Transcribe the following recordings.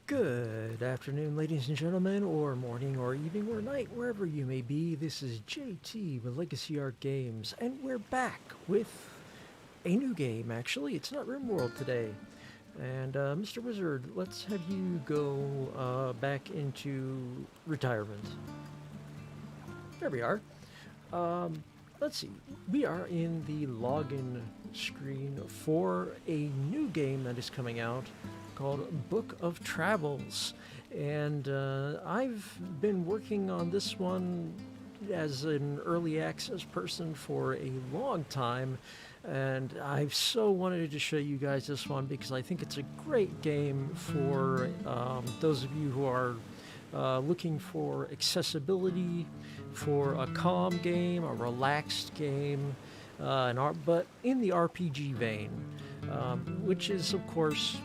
Good afternoon, ladies and gentlemen, or morning, or evening, or night, wherever you may be. This is JT with Legacy Art Games, and we're back with a new game, actually. It's not RimWorld today. And, Mr. Wizard, let's have you go back into retirement. There we are. Let's see. We are in the login screen for a new game that is coming out called Book of Travels. And I've been working on this one as an early access person for a long time. And I've so wanted to show you guys this one because I think it's a great game for those of you who are looking for accessibility, for a calm game, a relaxed game, but in the RPG vein, which is, of course,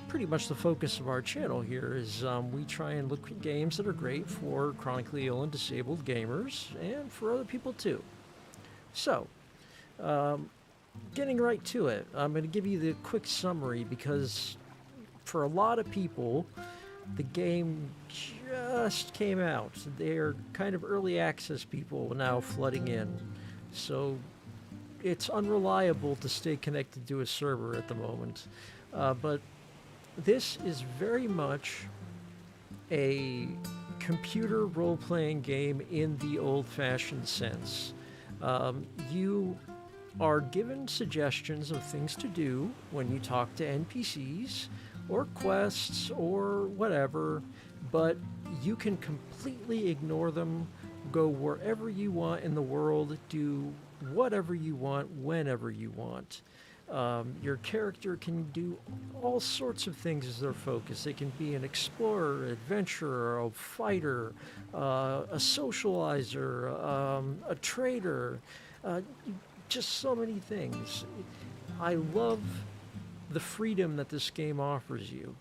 pretty much the focus of our channel here. Is we try and look at games that are great for chronically ill and disabled gamers, and for other people too. So, getting right to it, I'm going to give you the quick summary because for a lot of people, the game just came out. They're kind of early access people now flooding in. So it's unreliable to stay connected to a server at the moment. But this is very much a computer role-playing game in the old-fashioned sense. You are given suggestions of things to do when you talk to NPCs or quests or whatever, but you can completely ignore them, go wherever you want in the world, do whatever you want, whenever you want. Your character can do all sorts of things as their focus. They can be an explorer, adventurer, a fighter, a socializer, a trader, just so many things. I love the freedom that this game offers you.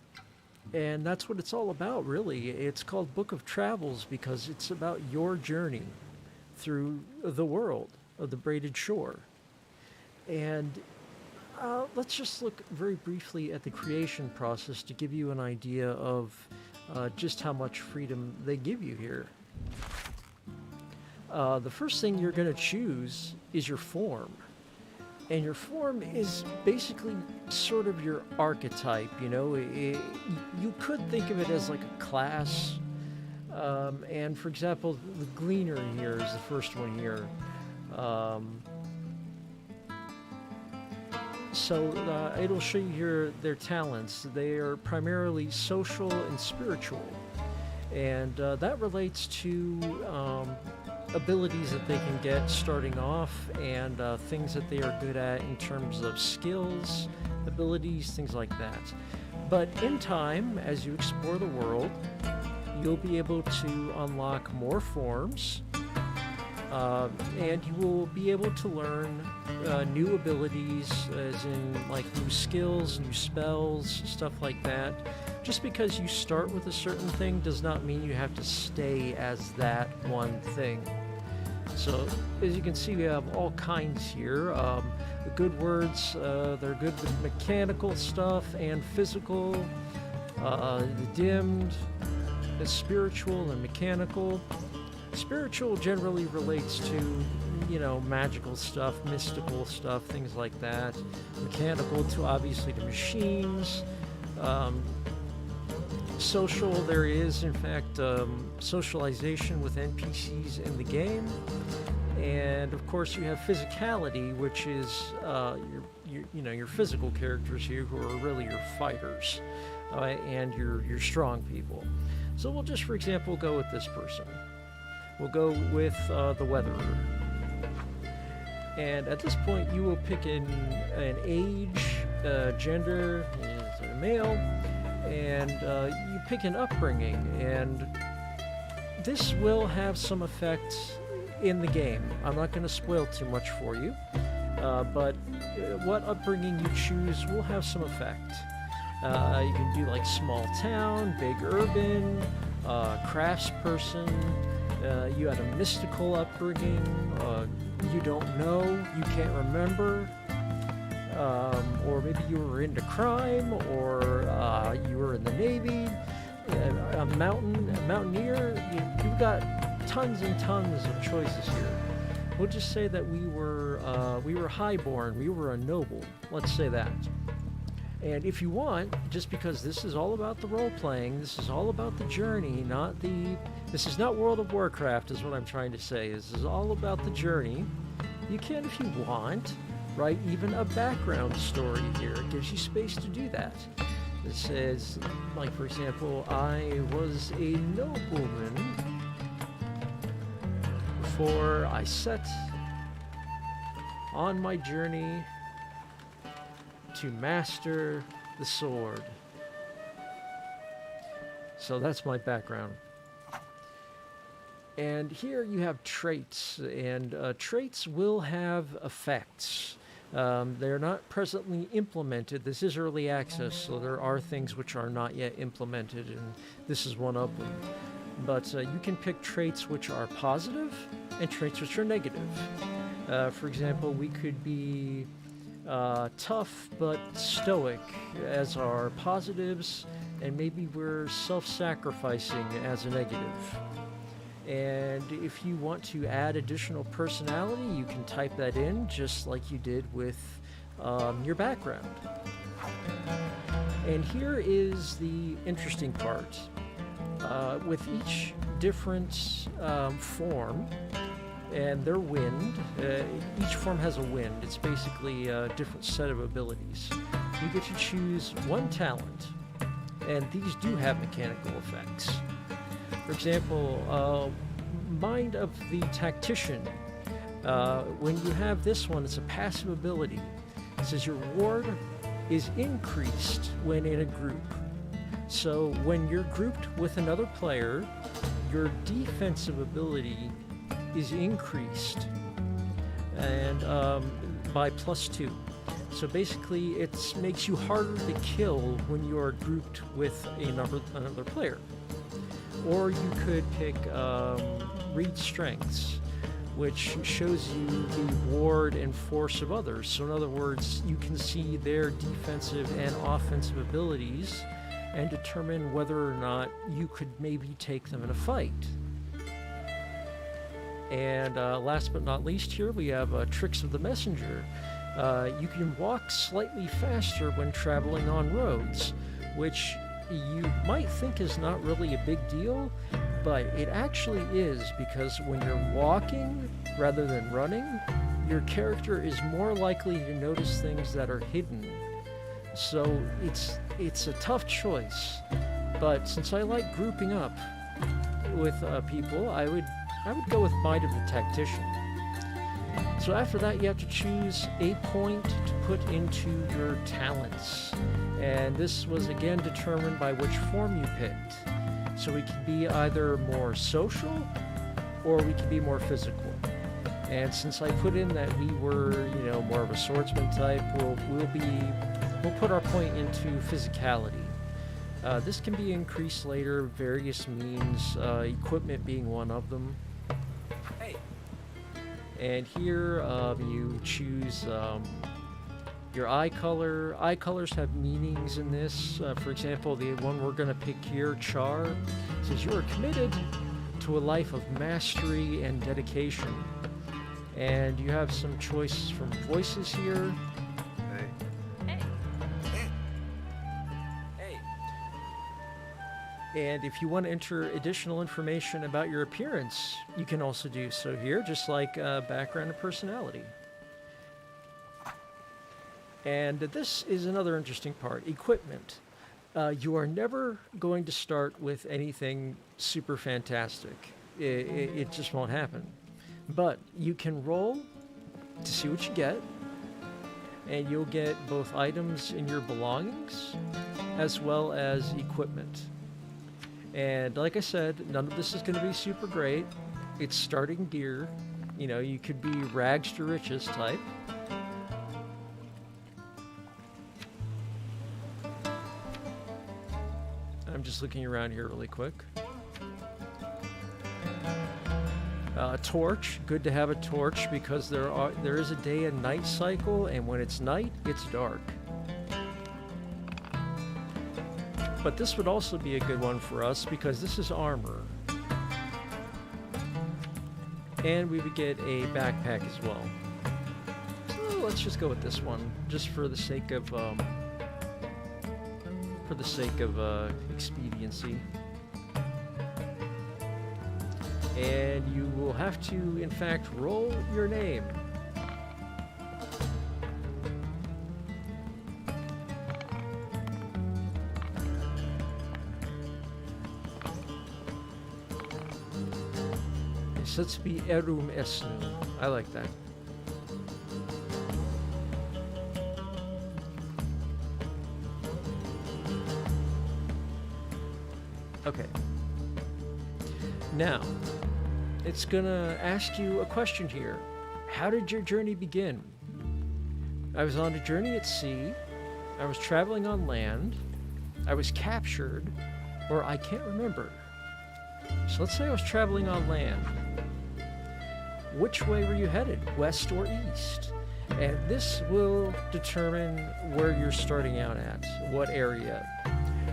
And that's what it's all about, really. It's called Book of Travels because it's about your journey through the world of the Braided Shore. And let's just look very briefly at the creation process to give you an idea of just how much freedom they give you here. The first thing you're going to choose is your form. And your form is basically sort of your archetype, you know. You could think of it as like a class. And for example, the Gleaner here is the first one here. So it'll show you here their talents. They are primarily social and spiritual. And that relates to abilities that they can get starting off, and things that they are good at in terms of skills, abilities, things like that. But in time, as you explore the world, you'll be able to unlock more forms, and you will be able to learn new abilities, as in like new skills, new spells, stuff like that. Just because you start with a certain thing does not mean you have to stay as that one thing. So, as you can see, we have all kinds here. The good words, they're good with mechanical stuff and physical, the dimmed, the spiritual and mechanical. Spiritual generally relates to, you know, magical stuff, mystical stuff, things like that. Mechanical to obviously the machines. Social, there is in fact socialization with NPCs in the game, and of course you have physicality, which is your physical characters here who are really your fighters, and your strong people. So we'll just, for example, go with this person. We'll go with the Weatherer, and at this point you will pick an age, gender, is a male. And you pick an upbringing, and this will have some effect in the game. I'm not going to spoil too much for you, but what upbringing you choose will have some effect. You can do like small town, big urban, craftsperson. You had a mystical upbringing. You don't know, you can't remember. Or maybe you were into crime, or you were in the Navy. a mountaineer, you've got tons and tons of choices here. We'll just say that we were highborn, we were a noble. Let's say that. And if you want, just because this is all about the role-playing, this is all about the journey, this is not World of Warcraft, is what I'm trying to say. This is all about the journey. You can, if you want, write even a background story here. It gives you space to do that. It says, like, for example, I was a nobleman before I set on my journey to master the sword. So that's my background. And here you have traits, and traits will have effects. They're not presently implemented. This is early access, so there are things which are not yet implemented, and this is one of them. But you can pick traits which are positive and traits which are negative. For example, we could be tough but stoic as our positives, and maybe we're self-sacrificing as a negative. And if you want to add additional personality, you can type that in just like you did with your background. And here is the interesting part. With each different form and their wind, each form has a wind. It's basically a different set of abilities. You get to choose one talent, and these do have mechanical effects. For example, Mind of the Tactician. When you have this one, it's a passive ability. It says your ward is increased when in a group. So when you're grouped with another player, your defensive ability is increased and by +2. So basically, it makes you harder to kill when you are grouped with another player. Or you could pick Read Strengths, which shows you the ward and force of others. So in other words, you can see their defensive and offensive abilities and determine whether or not you could maybe take them in a fight. And last but not least here, we have Tricks of the Messenger. You can walk slightly faster when traveling on roads, which you might think is not really a big deal, but it actually is, because when you're walking rather than running, your character is more likely to notice things that are hidden. So it's a tough choice, but since I like grouping up with people, I would go with Mind of the Tactician. So after that, you have to choose a point to put into your talents. And this was again determined by which form you picked. So we could be either more social or we could be more physical. And since I put in that we were, more of a swordsman type, we'll put our point into physicality. This can be increased later, various means, equipment being one of them. And here you choose your eye color. Eye colors have meanings in this. For example, the one we're going to pick here, Char, says you are committed to a life of mastery and dedication. And you have some choices from voices here. And if you want to enter additional information about your appearance, you can also do so here, just like background and personality. And this is another interesting part, equipment. You are never going to start with anything super fantastic. It just won't happen. But you can roll to see what you get, and you'll get both items in your belongings as well as equipment. And like I said, none of this is going to be super great. It's starting gear. You could be rags to riches type. I'm just looking around here really quick. Torch, good to have a torch because there is a day and night cycle, and when it's night, it's dark. But this would also be a good one for us because this is armor. And we would get a backpack as well. So let's just go with this one, just for the sake of expediency. And you will have to, in fact, roll your name. Let's be Erum Esnu. I like that. Okay. Now, it's gonna ask you a question here. How did your journey begin? I was on a journey at sea. I was traveling on land. I was captured, or I can't remember. So let's say I was traveling on land. Which way were you headed, west or east? And this will determine where you're starting out at, what area.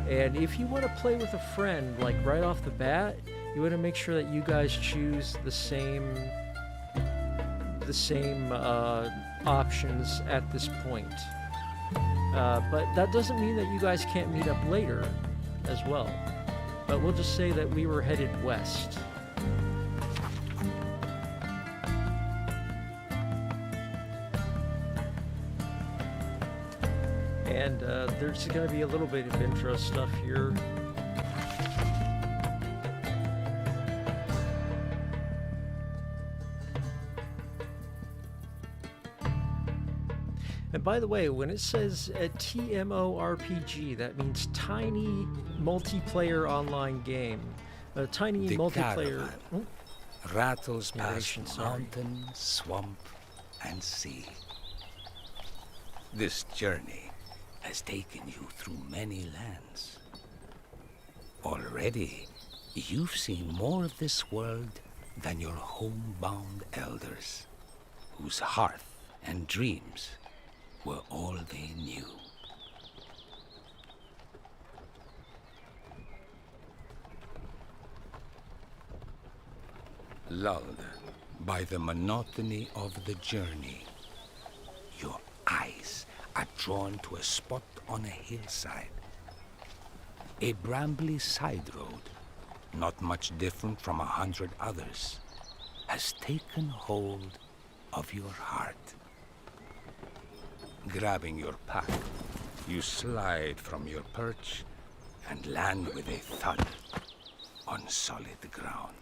And if you want to play with a friend, like right off the bat, you want to make sure that you guys choose the same options at this point. But that doesn't mean that you guys can't meet up later as well. But we'll just say that we were headed west. And there's going to be a little bit of intro stuff here. And by the way, when it says a TMORPG, that means tiny multiplayer online game. A tiny the multiplayer... caravan rattles past Narration, sorry. mountain, swamp, and sea. This journey has taken you through many lands. Already, you've seen more of this world than your homebound elders, whose hearth and dreams were all they knew. Lulled by the monotony of the journey, your eyes are drawn to a spot on a hillside. A brambly side road, not much different from 100 others, has taken hold of your heart. Grabbing your pack, you slide from your perch and land with a thud on solid ground.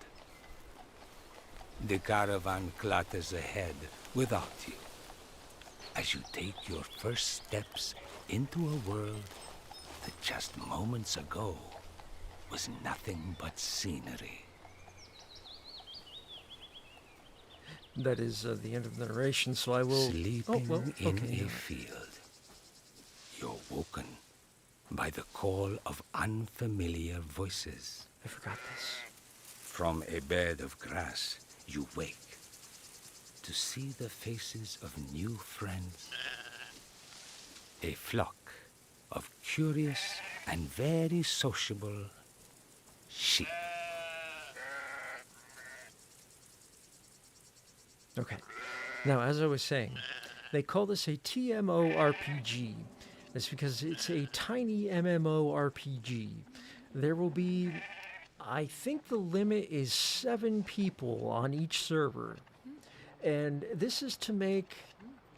The caravan clatters ahead without you, as you take your first steps into a world that just moments ago was nothing but scenery. That is the end of the narration, so I will... Sleeping in a field, you're woken by the call of unfamiliar voices. I forgot this. From a bed of grass, you wake to see the faces of new friends. A flock of curious and very sociable sheep. Okay. Now, as I was saying, they call this a TMORPG. That's because it's a tiny MMORPG. There will be, I think the limit is 7 people on each server. And this is to make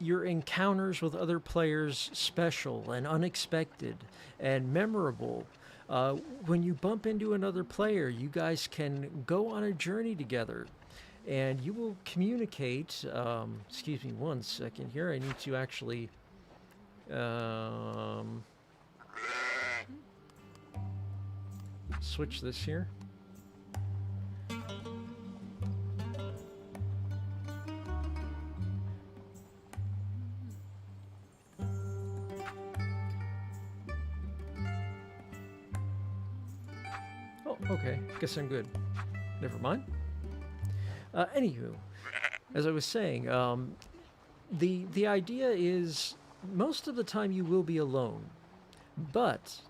your encounters with other players special and unexpected and memorable. When you bump into another player, you guys can go on a journey together. And you will communicate, excuse me one second here, I need to actually, switch this here. Oh, okay, guess I'm good. Never mind. Anywho, as I was saying, the idea is most of the time you will be alone, but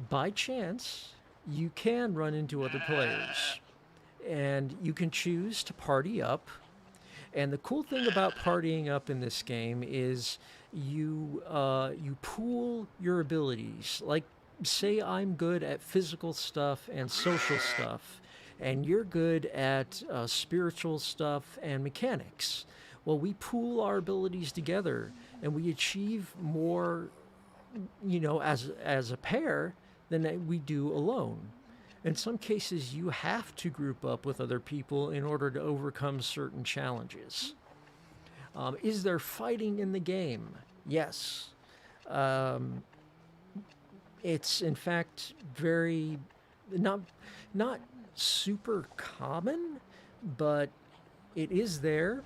by chance, you can run into other players, and you can choose to party up. And the cool thing about partying up in this game is you pool your abilities. Like, say I'm good at physical stuff and social stuff, and you're good at spiritual stuff and mechanics. Well, we pool our abilities together, and we achieve more, as a pair than we do alone. In some cases, you have to group up with other people in order to overcome certain challenges. Is there fighting in the game? Yes. It's in fact very not super common, but it is there,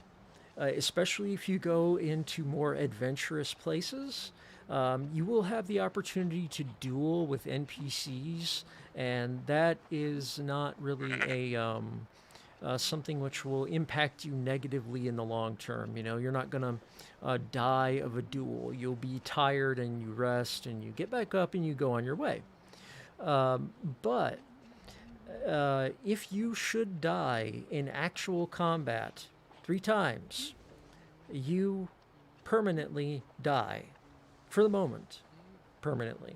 especially if you go into more adventurous places. You will have the opportunity to duel with NPCs, and that is not really something which will impact you negatively in the long term. You're not going to die of a duel. You'll be tired and you rest and you get back up and you go on your way. But if you should die in actual combat 3 times, you permanently die. For the moment, permanently.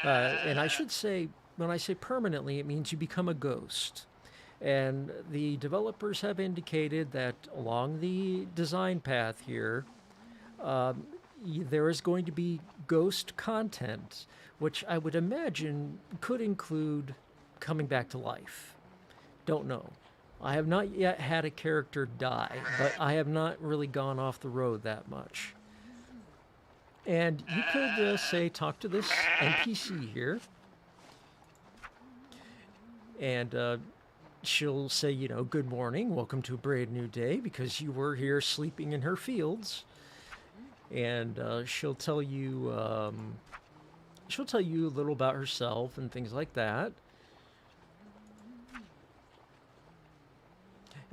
And I should say, when I say permanently, it means you become a ghost. And the developers have indicated that along the design path here, there is going to be ghost content, which I would imagine could include coming back to life. Don't know. I have not yet had a character die, but I have not really gone off the road that much. And you could, say, talk to this NPC here. And she'll say, good morning, welcome to a brand new day, because you were here sleeping in her fields. And she'll tell you a little about herself and things like that.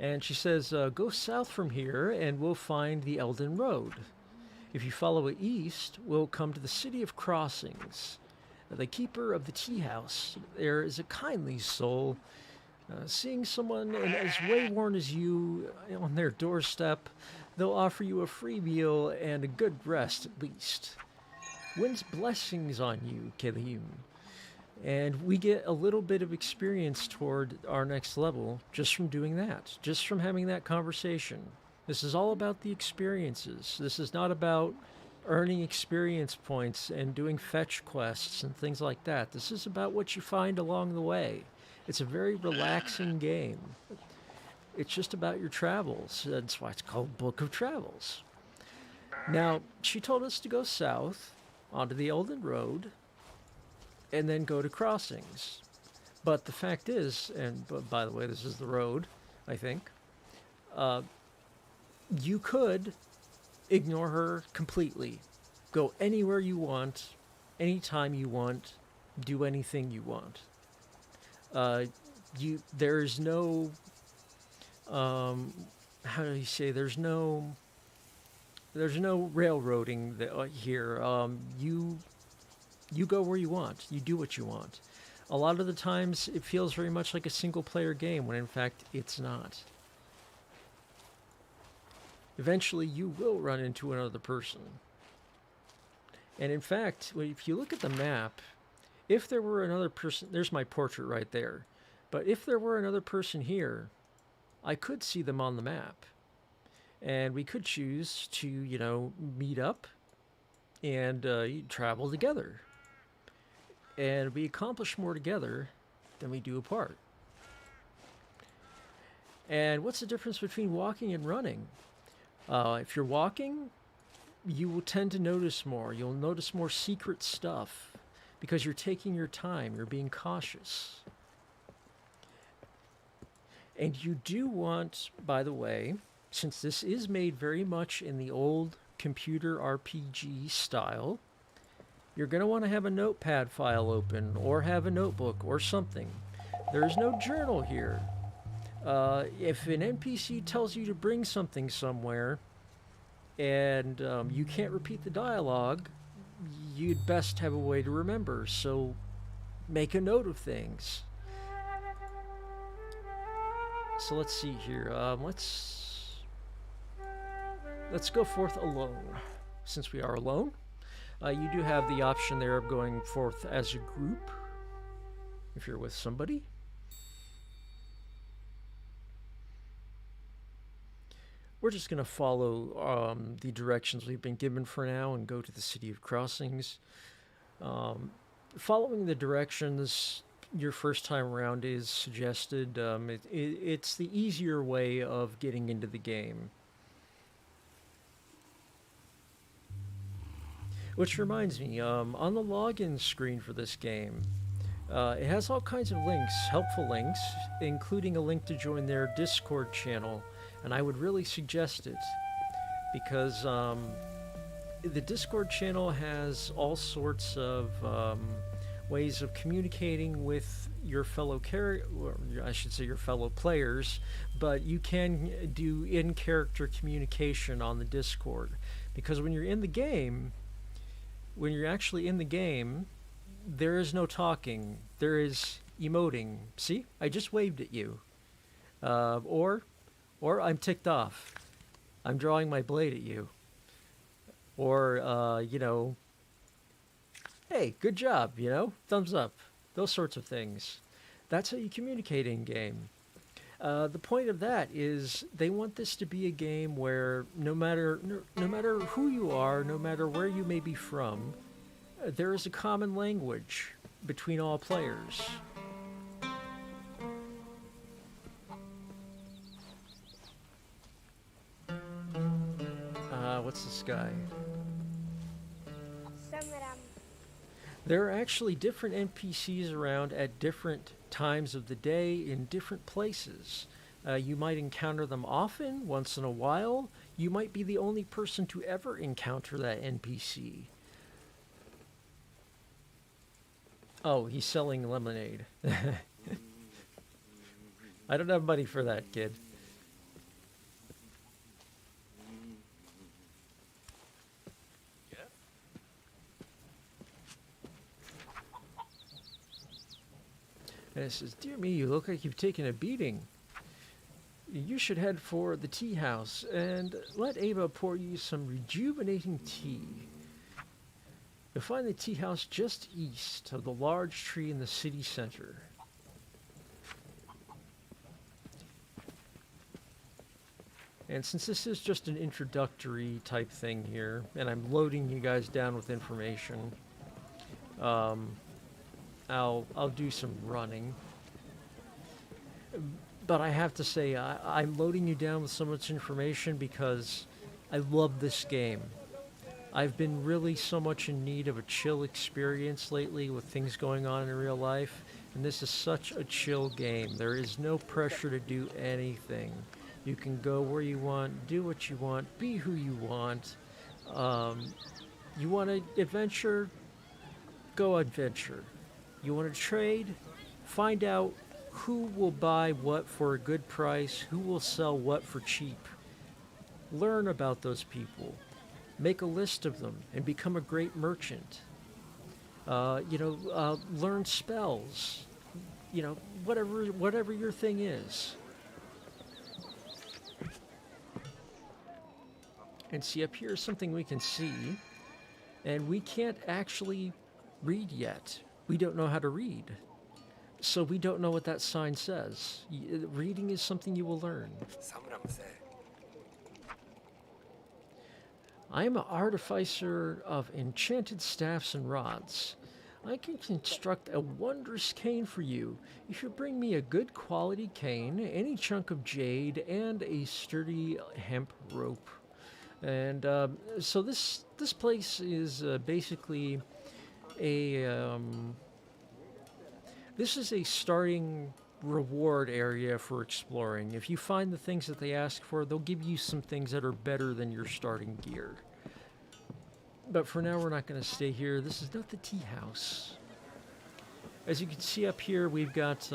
And she says, go south from here and we'll find the Elden Road. If you follow it east, we'll come to the city of Crossings. The keeper of the tea house there is a kindly soul. Seeing someone as wayworn as you on their doorstep, they'll offer you a free meal and a good rest at least. Wind's blessings on you, Kelim. And we get a little bit of experience toward our next level just from doing that, just from having that conversation. This is all about the experiences. This is not about earning experience points and doing fetch quests and things like that. This is about what you find along the way. It's a very relaxing game. It's just about your travels. That's why it's called Book of Travels. Now, she told us to go south onto the Elden Road and then go to Crossings. But the fact is, and by the way, this is the road, I think, you could ignore her completely. Go anywhere you want, anytime you want, do anything you want. There's no, how do you say, there's no railroading here. You go where you want. You do what you want. A lot of the times it feels very much like a single player game when in fact it's not. Eventually you will run into another person. And in fact, if you look at the map, if there were another person, there's my portrait right there. But if there were another person here, I could see them on the map. And we could choose to, meet up and travel together. And we accomplish more together than we do apart. And what's the difference between walking and running? If you're walking, you will tend to notice more. You'll notice more secret stuff because you're taking your time. You're being cautious. And you do want, by the way, since this is made very much in the old computer RPG style, you're going to want to have a notepad file open or have a notebook or something. There's no journal here. If an NPC tells you to bring something somewhere and you can't repeat the dialogue, you'd best have a way to remember. So make a note of things. So let's see here. Let's go forth alone. Since we are alone, you do have the option there of going forth as a group if you're with somebody. We're just going to follow the directions we've been given for now and go to the City of Crossings. Following the directions your first time around is suggested. It's the easier way of getting into the game. Which reminds me, on the login screen for this game, it has all kinds of links, helpful links, including a link to join their Discord channel. And I would really suggest it, because the Discord channel has all sorts of ways of communicating with your fellow your fellow players, but you can do in-character communication on the Discord. Because when you're in the game, when you're actually in the game, there is no talking. There is emoting. See? I just waved at you. Or I'm ticked off. I'm drawing my blade at you. Or, hey, good job, thumbs up. Those sorts of things. That's how you communicate in game. The point of that is they want this to be a game where no matter who you are, no matter where you may be from, there is a common language between all players. What's this guy? There are actually different NPCs around at different times of the day in different places. You might encounter them often, once in a while. You might be the only person to ever encounter that NPC. Oh, he's selling lemonade. I don't have money for that, kid. And it says, "Dear me, you look like you've taken a beating. You should head for the tea house and let Ava pour you some rejuvenating tea. You'll find the tea house just east of the large tree in the city center." And since this is just an introductory type thing here, and I'm loading you guys down with information, I'll do some running. But I have to say, I'm loading you down with so much information because I love this game. I've been really so much in need of a chill experience lately with things going on in real life, and this is such a chill game. There is no pressure to do anything. You can go where you want, do what you want, be who you want. You want to adventure? Go adventure. You want to trade? Find out who will buy what for a good price, who will sell what for cheap. Learn about those people. Make a list of them and become a great merchant. Learn spells. Whatever your thing is. And see, up here is something we can see, and we can't actually read yet. We don't know how to read. So we don't know what that sign says. Reading is something you will learn. I am an artificer of enchanted staffs and rods. I can construct a wondrous cane for you if you bring me a good quality cane, any chunk of jade, and a sturdy hemp rope. And so this place is basically this is a starting reward area for exploring. If you find the things that they ask for, they'll give you some things that are better than your starting gear. But for now, we're not going to stay here. This is not the tea house. As you can see up here, we've got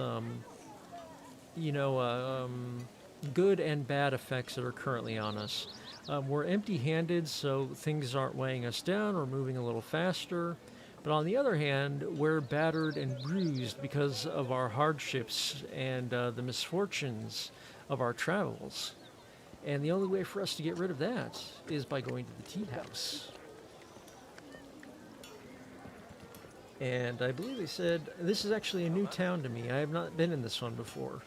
good and bad effects that are currently on us. We're empty-handed, so things aren't weighing us down or moving a little faster. But on the other hand, we're battered and bruised because of our hardships and the misfortunes of our travels. And the only way for us to get rid of that is by going to the tea house. And I believe they said, this is actually a new town to me. I have not been in this one before.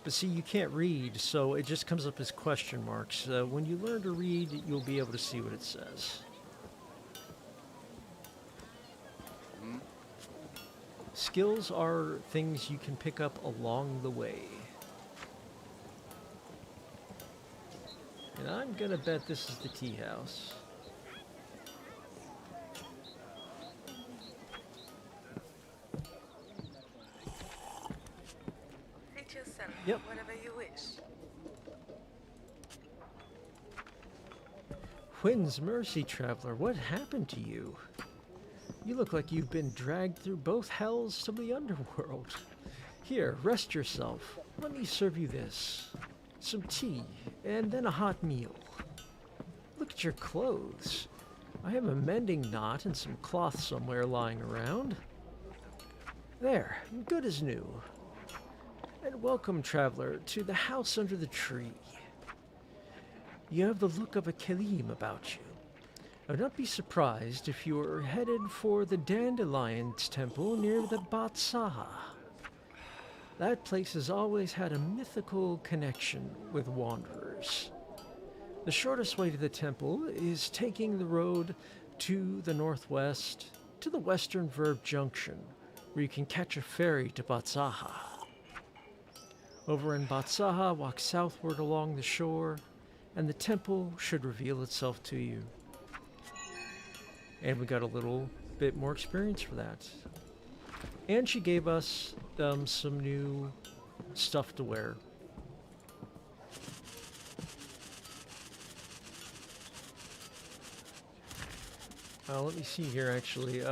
But see, you can't read, so it just comes up as question marks. When you learn to read, you'll be able to see what it says. Skills are things you can pick up along the way. And I'm gonna bet this is the tea house. Treat yourself. Yep. Whatever you wish. Quinn's Mercy, Traveler, what happened to you? You look like you've been dragged through both hells to the underworld. Here, rest yourself. Let me serve you this. Some tea, and then a hot meal. Look at your clothes. I have a mending knot and some cloth somewhere lying around. There, good as new. And welcome, traveler, to the house under the tree. You have the look of a Kalim about you. I would not be surprised if you were headed for the Dandelion's temple near the Batsaha. That place has always had a mythical connection with wanderers. The shortest way to the temple is taking the road to the northwest, to the western Verb Junction, where you can catch a ferry to Batsaha. Over in Batsaha, walk southward along the shore, and the temple should reveal itself to you. And we got a little bit more experience for that. And she gave us some new stuff to wear. Let me see here, actually.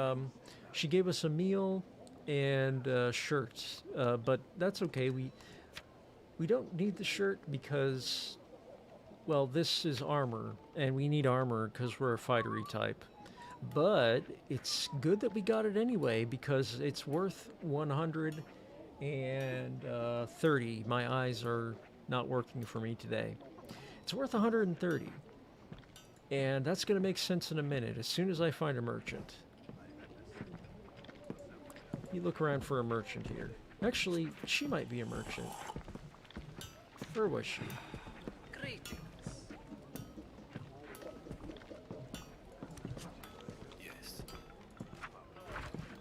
She gave us a meal and shirts, but that's okay. We don't need the shirt because, well, this is armor, and we need armor because we're a fightery type. But it's good that we got it anyway because it's worth 130. My eyes are not working for me today. It's worth 130. And that's going to make sense in a minute as soon as I find a merchant. You look around for a merchant here. Actually, she might be a merchant. Where was she? Greetings.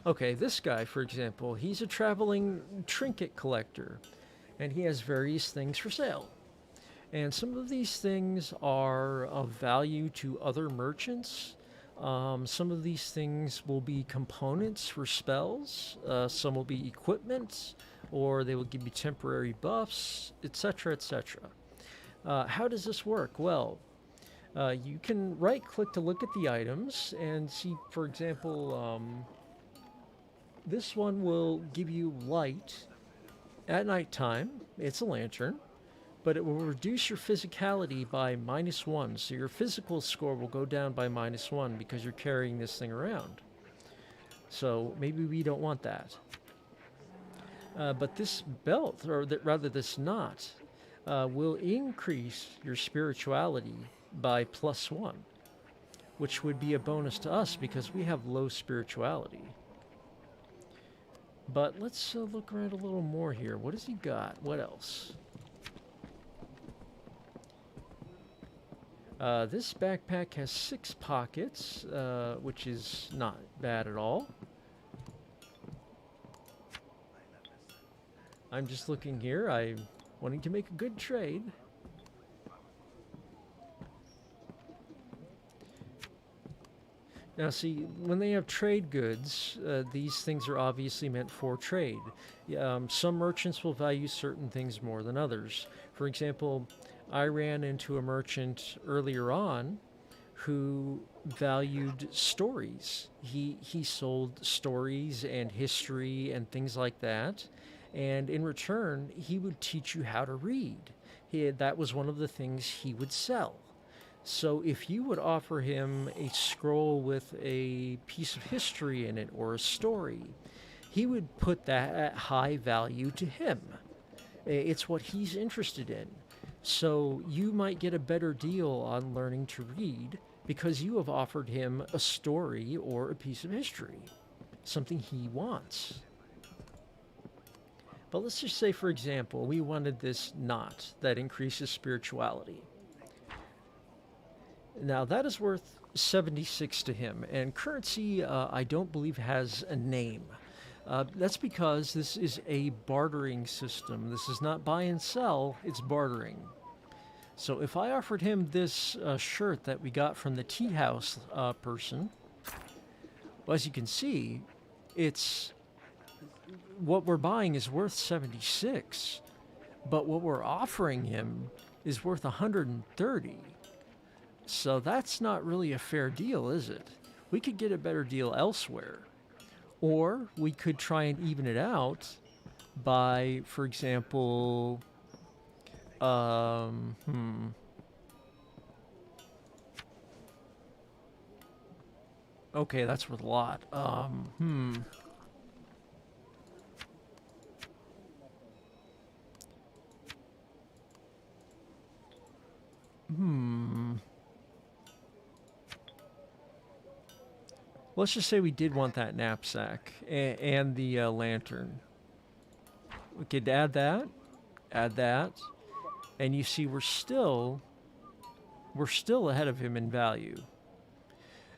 Okay, this guy, for example, he's a traveling trinket collector, and he has various things for sale. And some of these things are of value to other merchants. Some of these things will be components for spells. Some will be equipment, or they will give you temporary buffs, etc., etc. How does this work? Well, you can right-click to look at the items and see, for example, this one will give you light at nighttime. It's a lantern, but it will reduce your physicality by -1. So your physical score will go down by -1 because you're carrying this thing around. So maybe we don't want that. But this belt, or rather this knot, will increase your spirituality by +1, which would be a bonus to us because we have low spirituality. But let's look around a little more here. What has he got? What else? This backpack has 6 pockets, which is not bad at all. I'm just looking here. I'm wanting to make a good trade. Now see, when they have trade goods, these things are obviously meant for trade. Some merchants will value certain things more than others. For example, I ran into a merchant earlier on who valued stories. He sold stories and history and things like that. And in return, he would teach you how to read. that was one of the things he would sell. So if you would offer him a scroll with a piece of history in it or a story, he would put that at high value to him. It's what he's interested in. So you might get a better deal on learning to read because you have offered him a story or a piece of history, something he wants. But let's just say, for example, we wanted this knot that increases spirituality. Now, that is worth 76 to him, and currency, I don't believe, has a name. That's because this is a bartering system. This is not buy and sell, it's bartering. So if I offered him this shirt that we got from the tea house person, well, as you can see, it's what we're buying is worth 76, but what we're offering him is worth 130. So that's not really a fair deal, is it? We could get a better deal elsewhere. Or we could try and even it out by, for example, okay, that's worth a lot. Let's just say we did want that knapsack and the lantern. We could add that, and you see we're still ahead of him in value.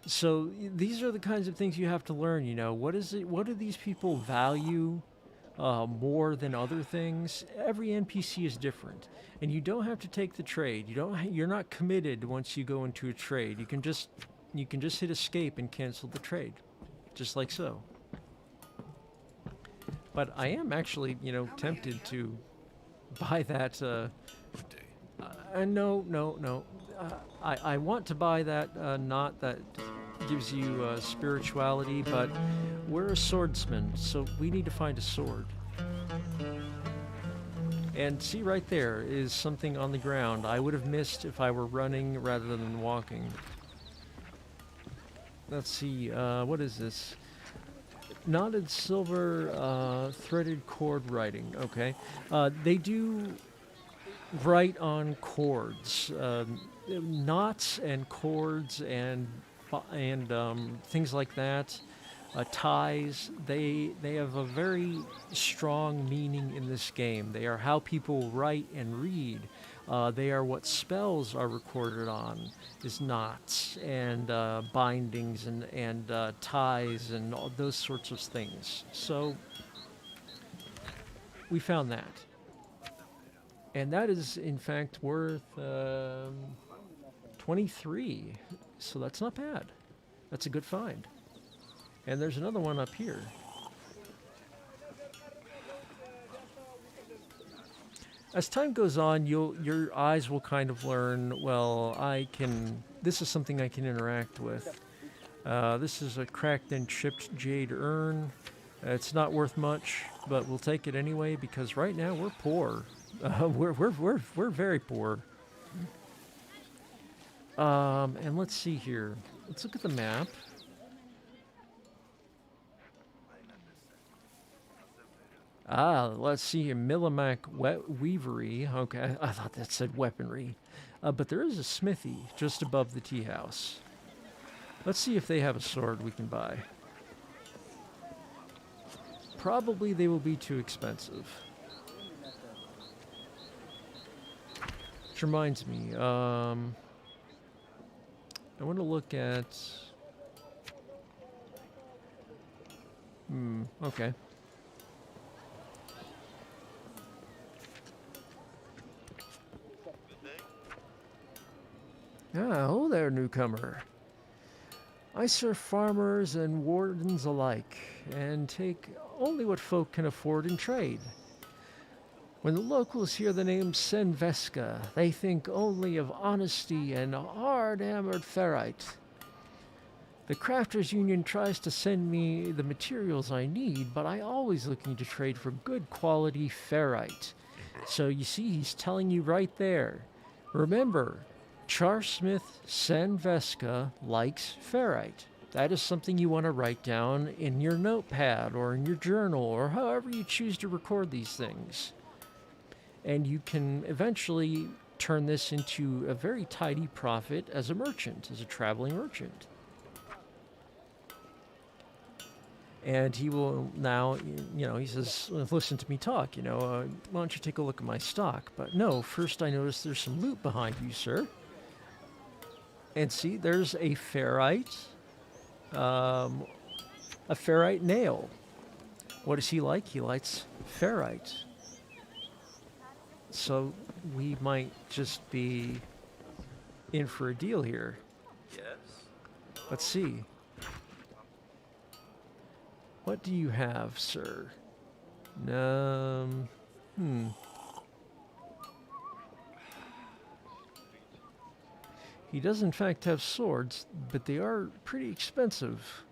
So these are the kinds of things you have to learn. You know, what do these people value more than other things? Every NPC is different, and you don't have to take the trade. You're not committed once you go into a trade. You can just hit escape and cancel the trade, just like so. But I am actually, tempted to buy that. No. I want to buy that knot that gives you spirituality, but we're a swordsman, so we need to find a sword. And see, right there is something on the ground I would have missed if I were running rather than walking. Let's see, what is this? Knotted silver threaded cord writing. Okay. They do write on cords. Knots and cords and things like that. Ties. They have a very strong meaning in this game. They are how people write and read. They are what spells are recorded on, is knots and bindings and ties and all those sorts of things. So we found that. And that is, in fact, worth 23. So that's not bad. That's a good find. And there's another one up here. As time goes on, your eyes will kind of learn, well, this is something I can interact with. This is a cracked and chipped jade urn. It's not worth much, but we'll take it anyway because right now we're poor. We're very poor. And let's see here. Let's look at the map. Let's see here. Millimac Weavery. Okay, I thought that said weaponry. But there is a smithy just above the tea house. Let's see if they have a sword we can buy. Probably they will be too expensive. Which reminds me, I want to look at... okay. Oh there, newcomer. I serve farmers and wardens alike, and take only what folk can afford in trade. When the locals hear the name Senveska, they think only of honesty and hard-hammered ferrite. The Crafters Union tries to send me the materials I need, but I always looking to trade for good quality ferrite. So you see, he's telling you right there. Remember, Charsmith Sanveska likes ferrite. That is something you want to write down in your notepad or in your journal or however you choose to record these things. And you can eventually turn this into a very tidy profit as a merchant, as a traveling merchant. And he will now, he says, listen to me talk, why don't you take a look at my stock? But no, first I notice there's some loot behind you, sir. And see, there's a ferrite nail. What does he like? He likes ferrite. So we might just be in for a deal here. Yes. Let's see. What do you have, sir? He does in fact have swords, but they are pretty expensive.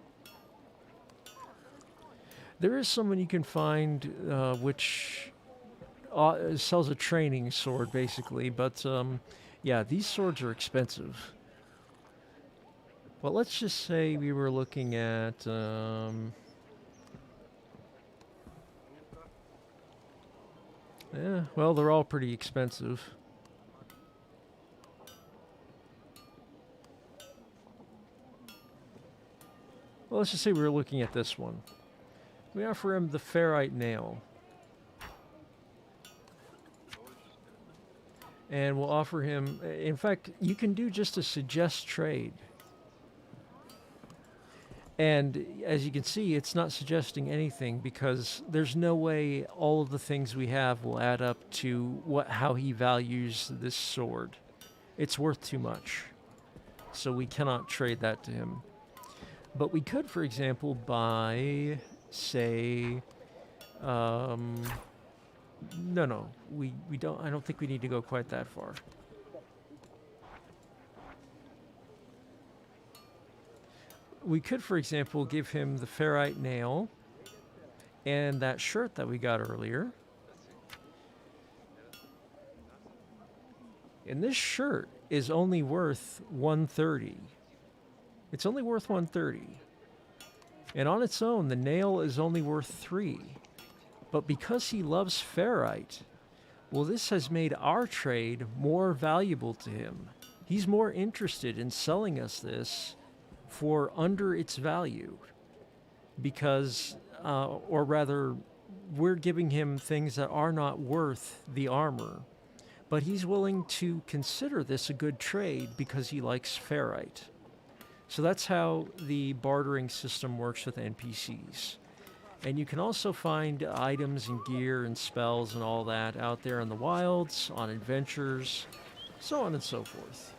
There is someone you can find which sells a training sword, basically, but yeah, these swords are expensive. Well, let's just say we were looking at... yeah, well, they're all pretty expensive. Well, let's just say we were looking at this one. We offer him the ferrite nail. And we'll offer him... In fact, you can do just a suggest trade. And as you can see, it's not suggesting anything because there's no way all of the things we have will add up to how he values this sword. It's worth too much. So we cannot trade that to him. But we could, for example, buy, say, no, we don't. I don't think we need to go quite that far. We could, for example, give him the ferrite nail and that shirt that we got earlier. And this shirt is only worth 130. It's only worth 130. And on its own, the nail is only worth 3. But because he loves ferrite, well, this has made our trade more valuable to him. He's more interested in selling us this for under its value. Because, or rather, we're giving him things that are not worth the armor. But he's willing to consider this a good trade because he likes ferrite. So that's how the bartering system works with NPCs. And you can also find items and gear and spells and all that out there in the wilds, on adventures, so on and so forth.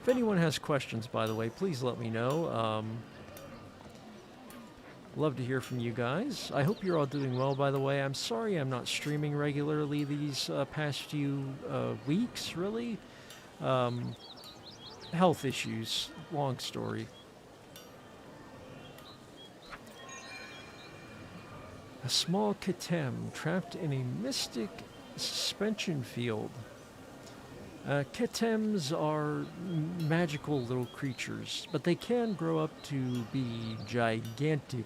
If anyone has questions, by the way, please let me know. Love to hear from you guys. I hope you're all doing well, by the way. I'm sorry I'm not streaming regularly these past few weeks, really. Health issues, long story. A small Ketem trapped in a mystic suspension field. Ketems are magical little creatures, but they can grow up to be gigantic.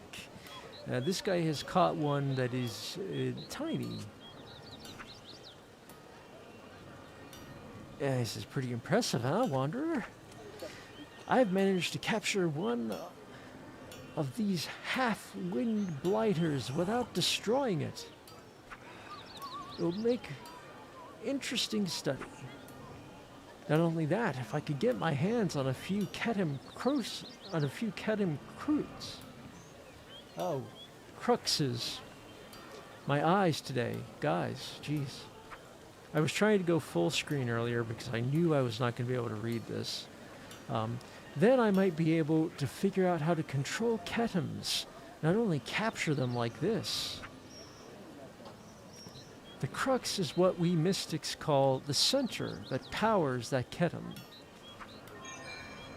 This guy has caught one that is tiny. This is pretty impressive, huh, Wanderer? I've managed to capture one of these half-winged blighters without destroying it. It will make interesting study. Not only that, if I could get my hands on a few Ketem Croots. Oh, cruxes. My eyes today, guys, jeez. I was trying to go full screen earlier because I knew I was not going to be able to read this. Then I might be able to figure out how to control Ketems, not only capture them like this. The crux is what we mystics call the center that powers that Ketem.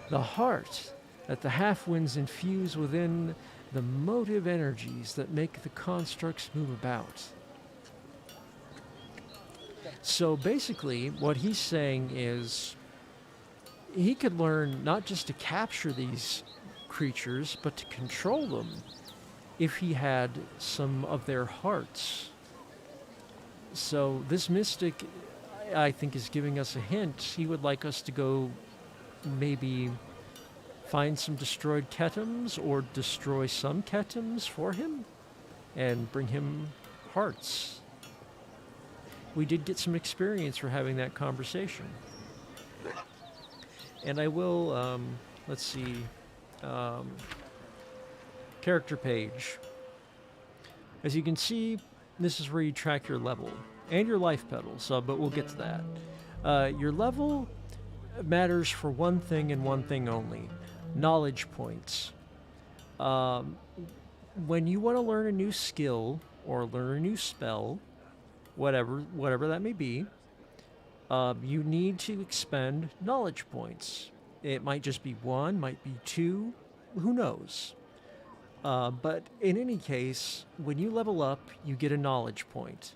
The heart that the half-winds infuse within the motive energies that make the constructs move about. So basically, what he's saying is he could learn not just to capture these creatures, but to control them if he had some of their hearts. So this mystic, I think, is giving us a hint. He would like us to go maybe find some destroyed Ketums or destroy some Ketums for him and bring him hearts. We did get some experience for having that conversation. And I will, let's see, character page. As you can see, this is where you track your level and your life petals, but we'll get to that. Your level matters for one thing and one thing only: knowledge points. When you want to learn a new skill or learn a new spell, whatever that may be, you need to expend knowledge points. It might just be 1, might be 2, who knows? But in any case, when you level up, you get a knowledge point.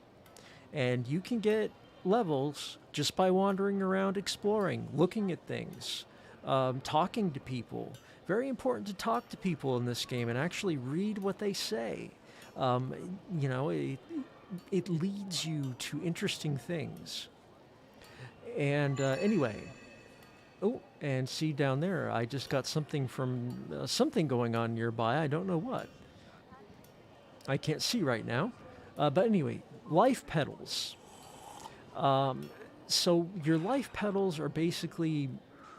And you can get levels just by wandering around, exploring, looking at things, talking to people. Very important to talk to people in this game and actually read what they say. It leads you to interesting things. And anyway, oh, and see down there, I just got something from something going on nearby. I don't know what. I can't see right now. But anyway, life petals. So your life petals are basically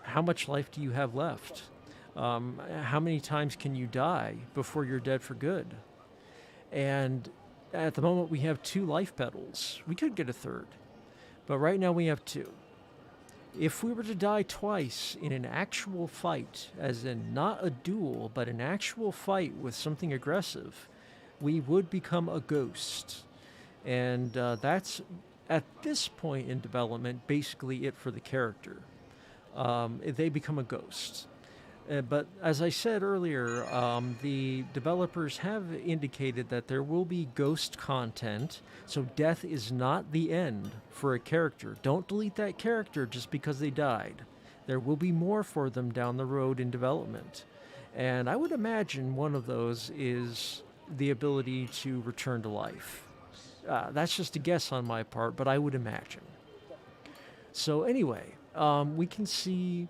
how much life do you have left? How many times can you die before you're dead for good? And at the moment, we have 2 life petals. We could get a third, but right now we have 2. If we were to die twice in an actual fight, as in not a duel, but an actual fight with something aggressive, we would become a ghost. And that's, at this point in development, basically it for the character. They become a ghost. But as I said earlier, the developers have indicated that there will be ghost content, so death is not the end for a character. Don't delete that character just because they died. There will be more for them down the road in development. And I would imagine one of those is the ability to return to life. That's just a guess on my part, but I would imagine. So anyway, we can see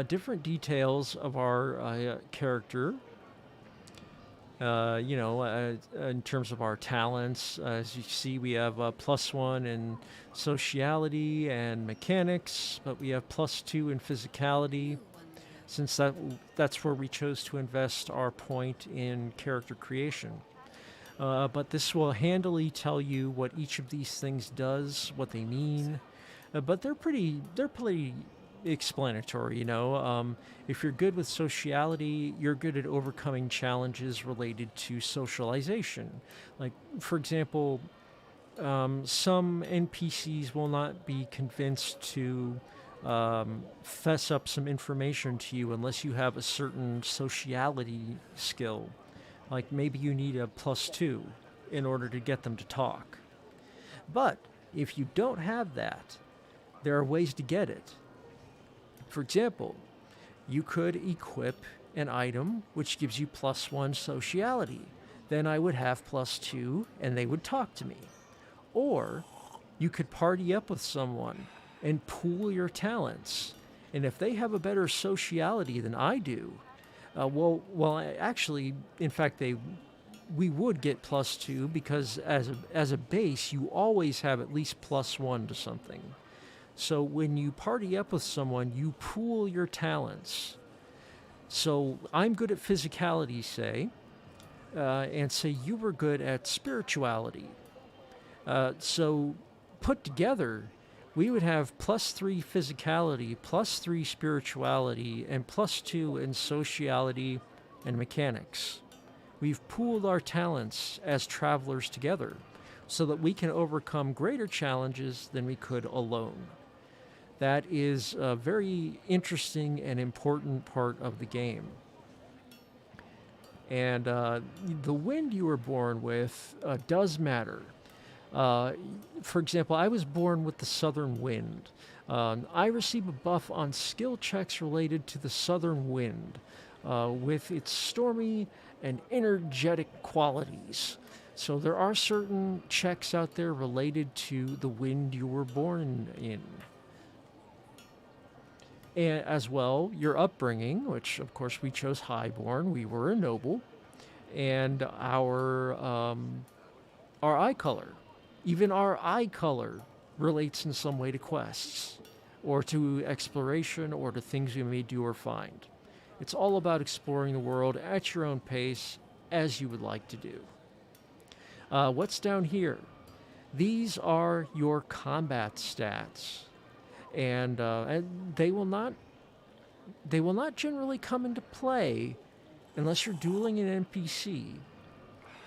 different details of our character, in terms of our talents. As you see, we have +1 in sociality and mechanics, but we have +2 in physicality, since that's where we chose to invest our point in character creation. But this will handily tell you what each of these things does, what they mean, but they're pretty explanatory. If you're good with sociality, you're good at overcoming challenges related to socialization. Like, for example, some NPCs will not be convinced to fess up some information to you unless you have a certain sociality skill. Like maybe you need a +2 in order to get them to talk. But if you don't have that, there are ways to get it. For example, you could equip an item which gives you +1 sociality. Then I would have +2 and they would talk to me. Or you could party up with someone and pool your talents. And if they have a better sociality than I do, actually, in fact, we would get +2 because as a base, you always have at least +1 to something. So when you party up with someone, you pool your talents. So I'm good at physicality, say, and say you were good at spirituality. So put together, we would have +3 physicality, +3 spirituality, and +2 in sociality and mechanics. We've pooled our talents as travelers together so that we can overcome greater challenges than we could alone. That is a very interesting and important part of the game. And the wind you were born with does matter. Uh, for example, I was born with the southern wind. I receive a buff on skill checks related to the southern wind, with its stormy and energetic qualities. So there are certain checks out there related to the wind you were born in. And as well, your upbringing, which of course we chose highborn, we were a noble, and our eye color. Even our eye color relates in some way to quests, or to exploration, or to things we may do or find. It's all about exploring the world at your own pace, as you would like to do. What's down here? These are your combat stats, and they will not generally come into play unless you're dueling an NPC,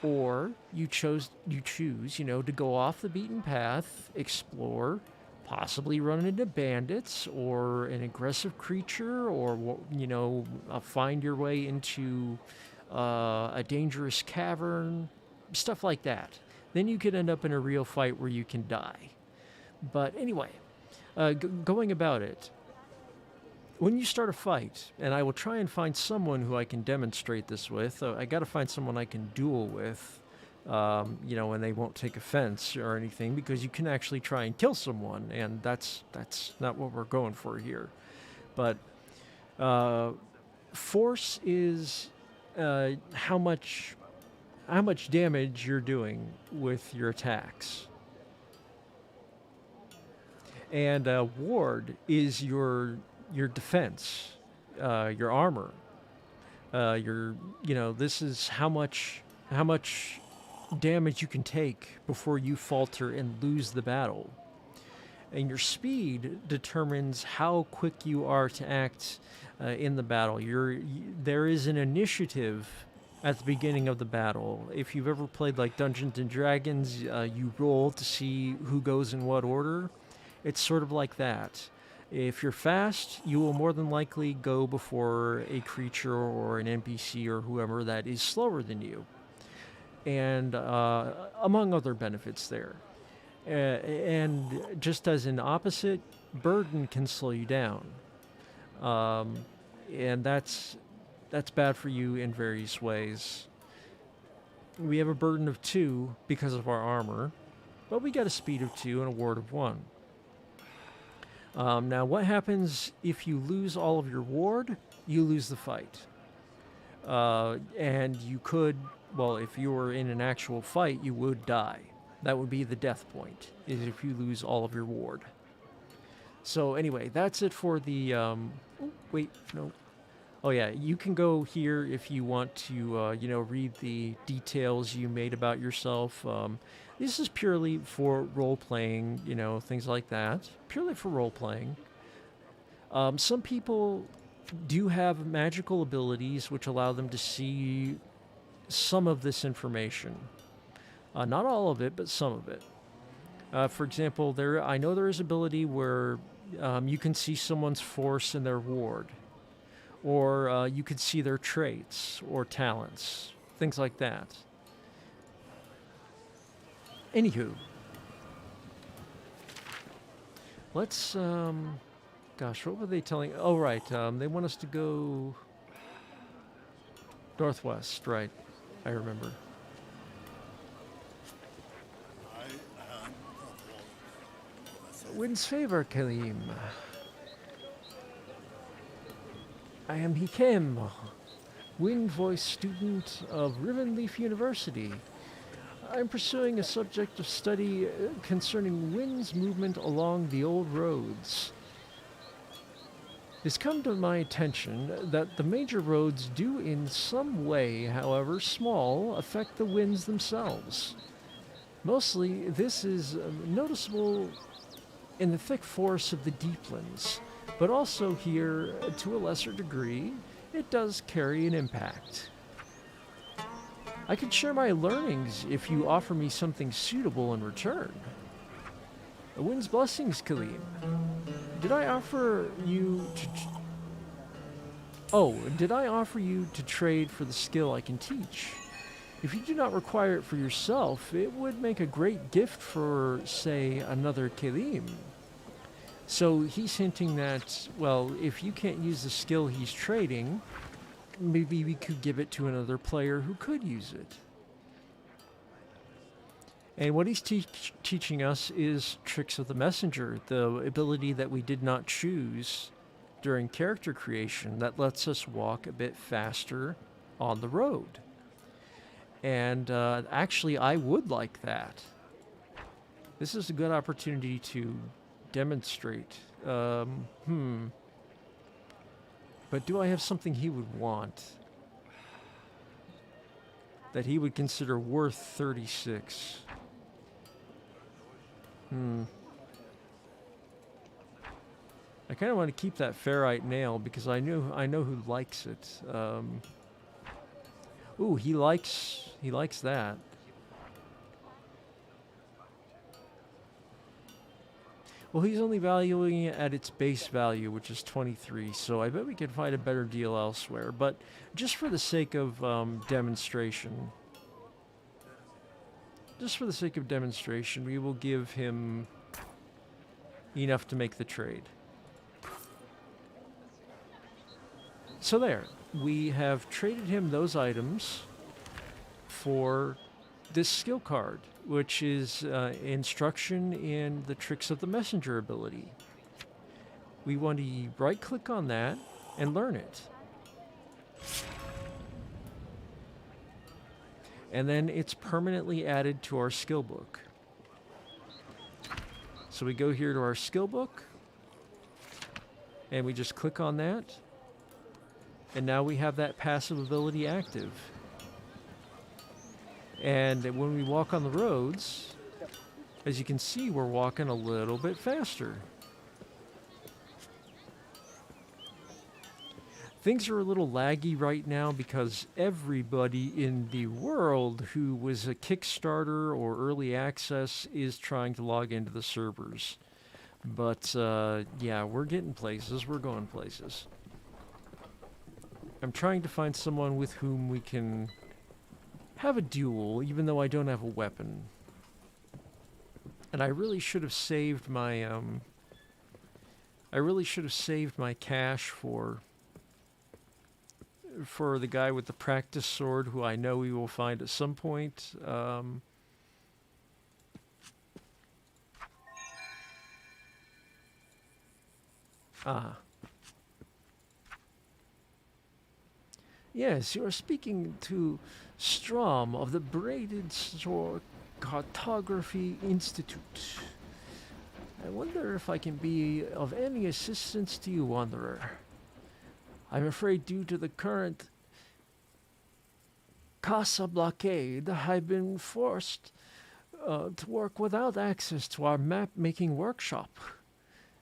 or you choose, to go off the beaten path, explore, possibly run into bandits or an aggressive creature, or find your way into a dangerous cavern, stuff like that. Then you could end up in a real fight where you can die. But anyway, going about it, when you start a fight, and I will try and find someone who I can demonstrate this with. I got to find someone I can duel with, and they won't take offense or anything, because you can actually try and kill someone, and that's not what we're going for here. But force is how much damage you're doing with your attacks. And ward is your defense, your armor. This is how much damage you can take before you falter and lose the battle. And your speed determines how quick you are to act in the battle. There is an initiative at the beginning of the battle. If you've ever played like Dungeons and Dragons, you roll to see who goes in what order. It's sort of like that. If you're fast, you will more than likely go before a creature or an NPC or whoever that is slower than you. And among other benefits there. And just as an opposite, burden can slow you down. And that's bad for you in various ways. We have a burden of 2 because of our armor, but we got a speed of 2 and a ward of 1. Now, what happens if you lose all of your ward? You lose the fight. And you could, if you were in an actual fight, you would die. That would be the death point, is if you lose all of your ward. So anyway, that's it for the, Oh yeah, you can go here if you want to, read the details you made about yourself. This is purely for role-playing, things like that. Purely for role-playing. Some people do have magical abilities which allow them to see some of this information. Not all of it, but some of it. For example, I know there is an ability where you can see someone's force and their ward. Or you could see their traits or talents, things like that. Anywho, let's, what were they telling? Oh, right, they want us to go northwest, right, I remember. Wind's favor, Kalim. I am Hikem, Wind Voice student of Rivenleaf University. I'm pursuing a subject of study concerning wind's movement along the old roads. It's come to my attention that the major roads do in some way, however small, affect the winds themselves. Mostly, this is noticeable in the thick forests of the deeplands, but also here, to a lesser degree, it does carry an impact. I can share my learnings if you offer me something suitable in return. A wind's blessings, Kalim. Did I offer you Oh, did I offer you to trade for the skill I can teach? If you do not require it for yourself, it would make a great gift for, say, another Kelim. So he's hinting that, well, if you can't use the skill he's trading, maybe we could give it to another player who could use it. And what he's teaching us is Tricks of the Messenger, the ability that we did not choose during character creation that lets us walk a bit faster on the road. And actually, I would like that. This is a good opportunity to demonstrate. But do I have something he would want that he would consider worth 36? I kind of want to keep that ferrite nail because I know who likes it. Ooh, he likes that. Well, he's only valuing it at its base value, which is 23, so I bet we could find a better deal elsewhere. But just for the sake of demonstration, we will give him enough to make the trade. So there, we have traded him those items for this skill card, which is instruction in the Tricks of the Messenger ability. We want to right-click on that and learn it. And then it's permanently added to our skill book. So we go here to our skill book, and we just click on that. And now we have that passive ability active. And when we walk on the roads, as you can see, we're walking a little bit faster. Things are a little laggy right now because everybody in the world who was a Kickstarter or early access is trying to log into the servers. But yeah, we're getting places, we're going places. I'm trying to find someone with whom we can have a duel, even though I don't have a weapon. And I really should have saved my cash for the guy with the practice sword, who I know we will find at some point. Yes, you are speaking to Strom of the Braided Sword Cartography Institute. I wonder if I can be of any assistance to you, Wanderer. I'm afraid due to the current Casa blockade, I've been forced to work without access to our map-making workshop.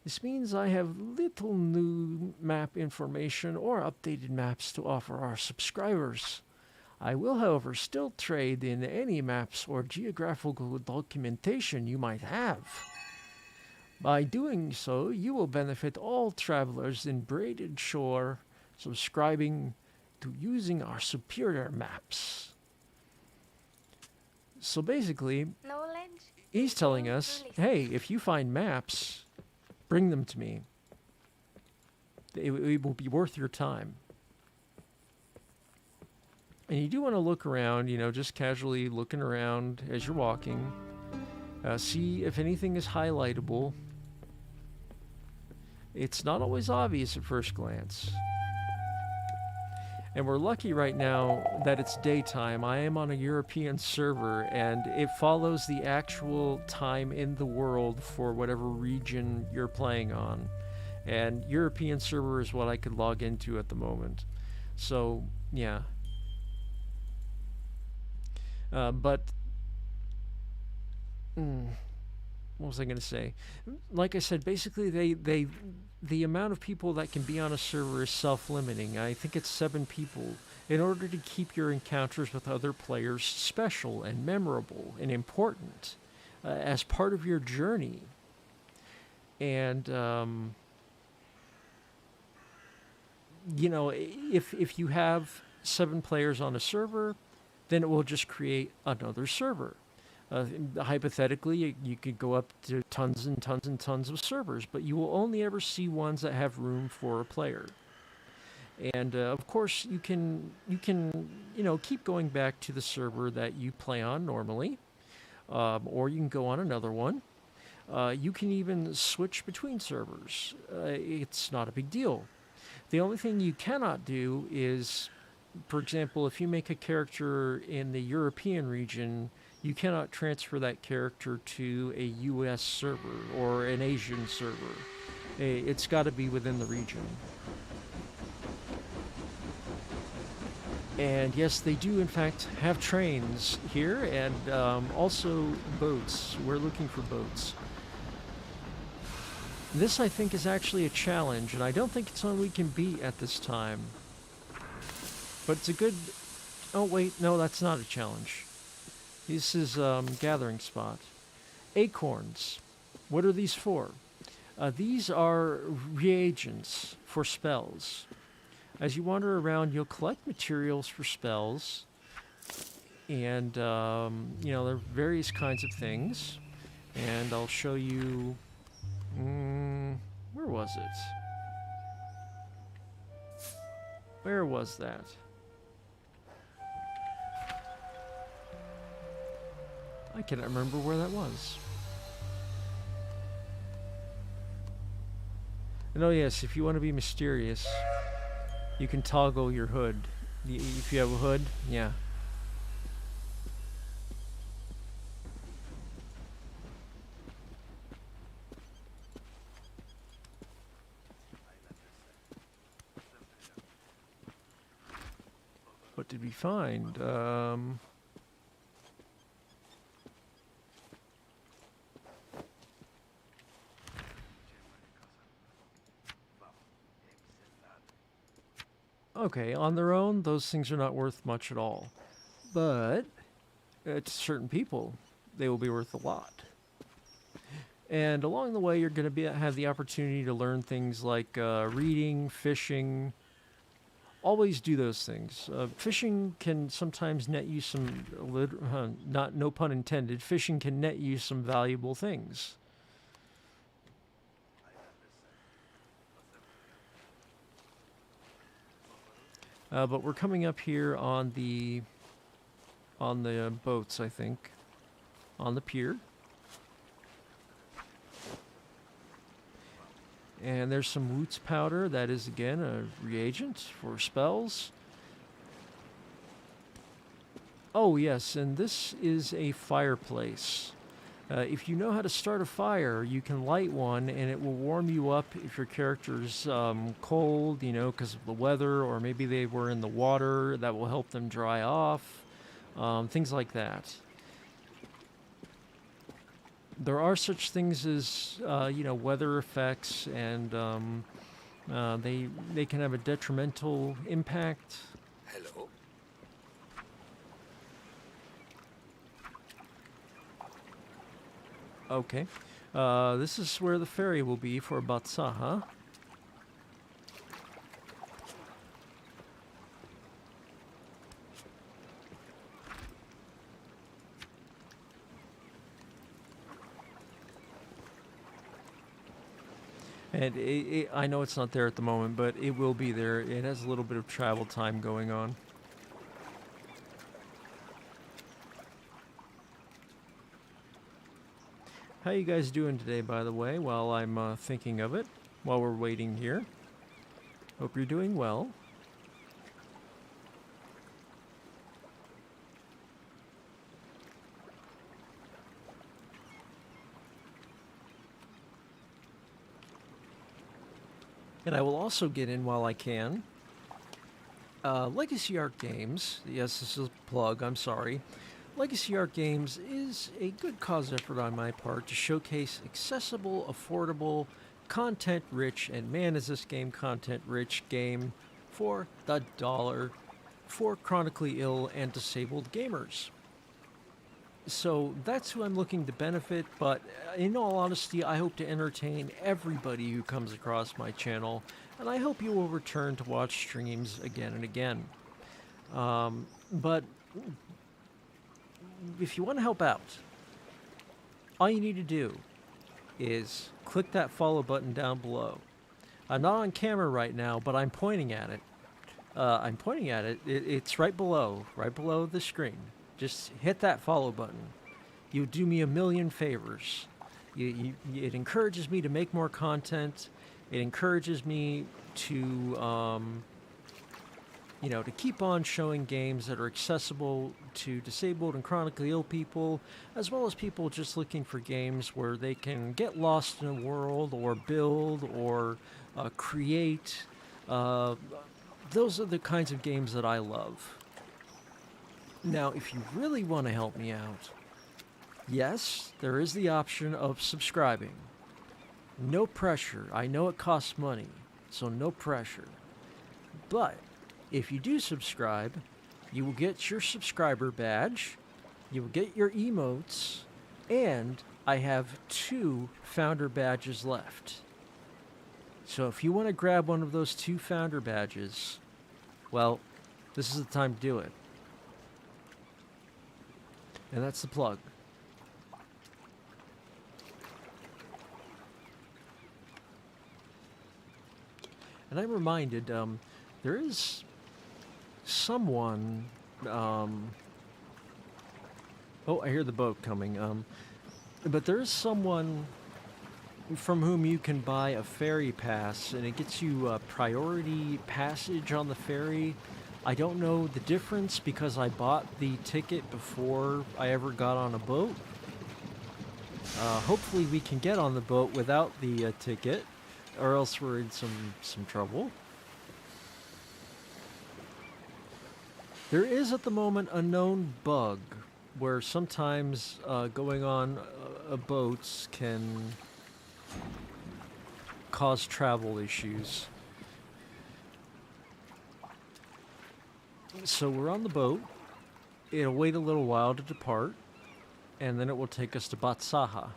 This means I have little new map information or updated maps to offer our subscribers. I will, however, still trade in any maps or geographical documentation you might have. By doing so, you will benefit all travelers in Braided Shore subscribing to using our superior maps. So basically, he's telling us, hey, if you find maps, bring them to me. It will be worth your time. And you do want to look around, you know, just casually looking around as you're walking. See if anything is highlightable. It's not always obvious at first glance. And we're lucky right now that it's daytime. I am on a European server, and it follows the actual time in the world for whatever region you're playing on. And European server is what I could log into at the moment. So, yeah. What was I going to say? Like I said, basically the amount of people that can be on a server is self-limiting. I think it's 7 people. In order to keep your encounters with other players special and memorable and important as part of your journey. And you know, if you have 7 players on a server, then it will just create another server. Hypothetically, you could go up to tons and tons and tons of servers, but you will only ever see ones that have room for a player. And of course, you can keep going back to the server that you play on normally, or you can go on another one. You can even switch between servers. It's not a big deal. The only thing you cannot do is, for example, if you make a character in the European region, you cannot transfer that character to a US server or an Asian server. It's got to be within the region. And yes, they do in fact have trains here, and also boats. We're looking for boats. This, I think, is actually a challenge, and I don't think it's one we can beat at this time. But it's a good... Oh, wait, no, that's not a challenge. This is gathering spot. Acorns. What are these for? These are reagents for spells. As you wander around, you'll collect materials for spells. And, there are various kinds of things. And I'll show you... where was it? Where was that? I cannot remember where that was. And oh yes, if you want to be mysterious, you can toggle your hood. If you have a hood, yeah. What did we find? Okay, on their own, those things are not worth much at all. But to certain people, they will be worth a lot. And along the way, you're going to have the opportunity to learn things like reading, fishing. Always do those things. Fishing can sometimes net you some, no pun intended, fishing can net you some valuable things. But we're coming up here on the boats, I think, on the pier. And there's some roots powder. That is, again, a reagent for spells. Oh, yes, and this is a fireplace. If you know how to start a fire, you can light one, and it will warm you up if your character's cold, because of the weather, or maybe they were in the water. That will help them dry off. Things like that. There are such things as, weather effects, and they can have a detrimental impact. Hello? Okay. This is where the ferry will be for Batsaha. And I know it's not there at the moment, but it will be there. It has a little bit of travel time going on. How you guys doing today, by the way, while I'm thinking of it, while we're waiting here? Hope you're doing well. And I will also get in while I can. Legacy Art Games, yes, this is a plug, I'm sorry. Legacy Art Games is a good cause effort on my part to showcase accessible, affordable, content-rich, and man is this game content-rich game for the dollar for chronically ill and disabled gamers. So that's who I'm looking to benefit, but in all honesty, I hope to entertain everybody who comes across my channel. and I hope you will return to watch streams again and again. But if you want to help out, all you need to do is click that follow button down below. I'm not on camera right now, but I'm pointing at it. It's right below the screen. Just hit that follow button. You do me a million favors. It encourages me to make more content. It encourages me to, to keep on showing games that are accessible to disabled and chronically ill people, as well as people just looking for games where they can get lost in a world or build or create. Those are the kinds of games that I love. Now, if you really want to help me out, yes, there is the option of subscribing. No pressure. I know it costs money, so no pressure. But if you do subscribe, you will get your subscriber badge, you will get your emotes, and I have 2 founder badges left. So if you want to grab one of those 2 founder badges, well, this is the time to do it. And that's the plug. And I'm reminded, there is someone, oh, I hear the boat coming, but there is someone from whom you can buy a ferry pass, and it gets you a priority passage on the ferry. I don't know the difference because I bought the ticket before I ever got on a boat. Hopefully we can get on the boat without the ticket, or else we're in some trouble. There is at the moment a known bug where sometimes going on boats can cause travel issues. So we're on the boat. It'll wait a little while to depart, and then it will take us to Batsaha.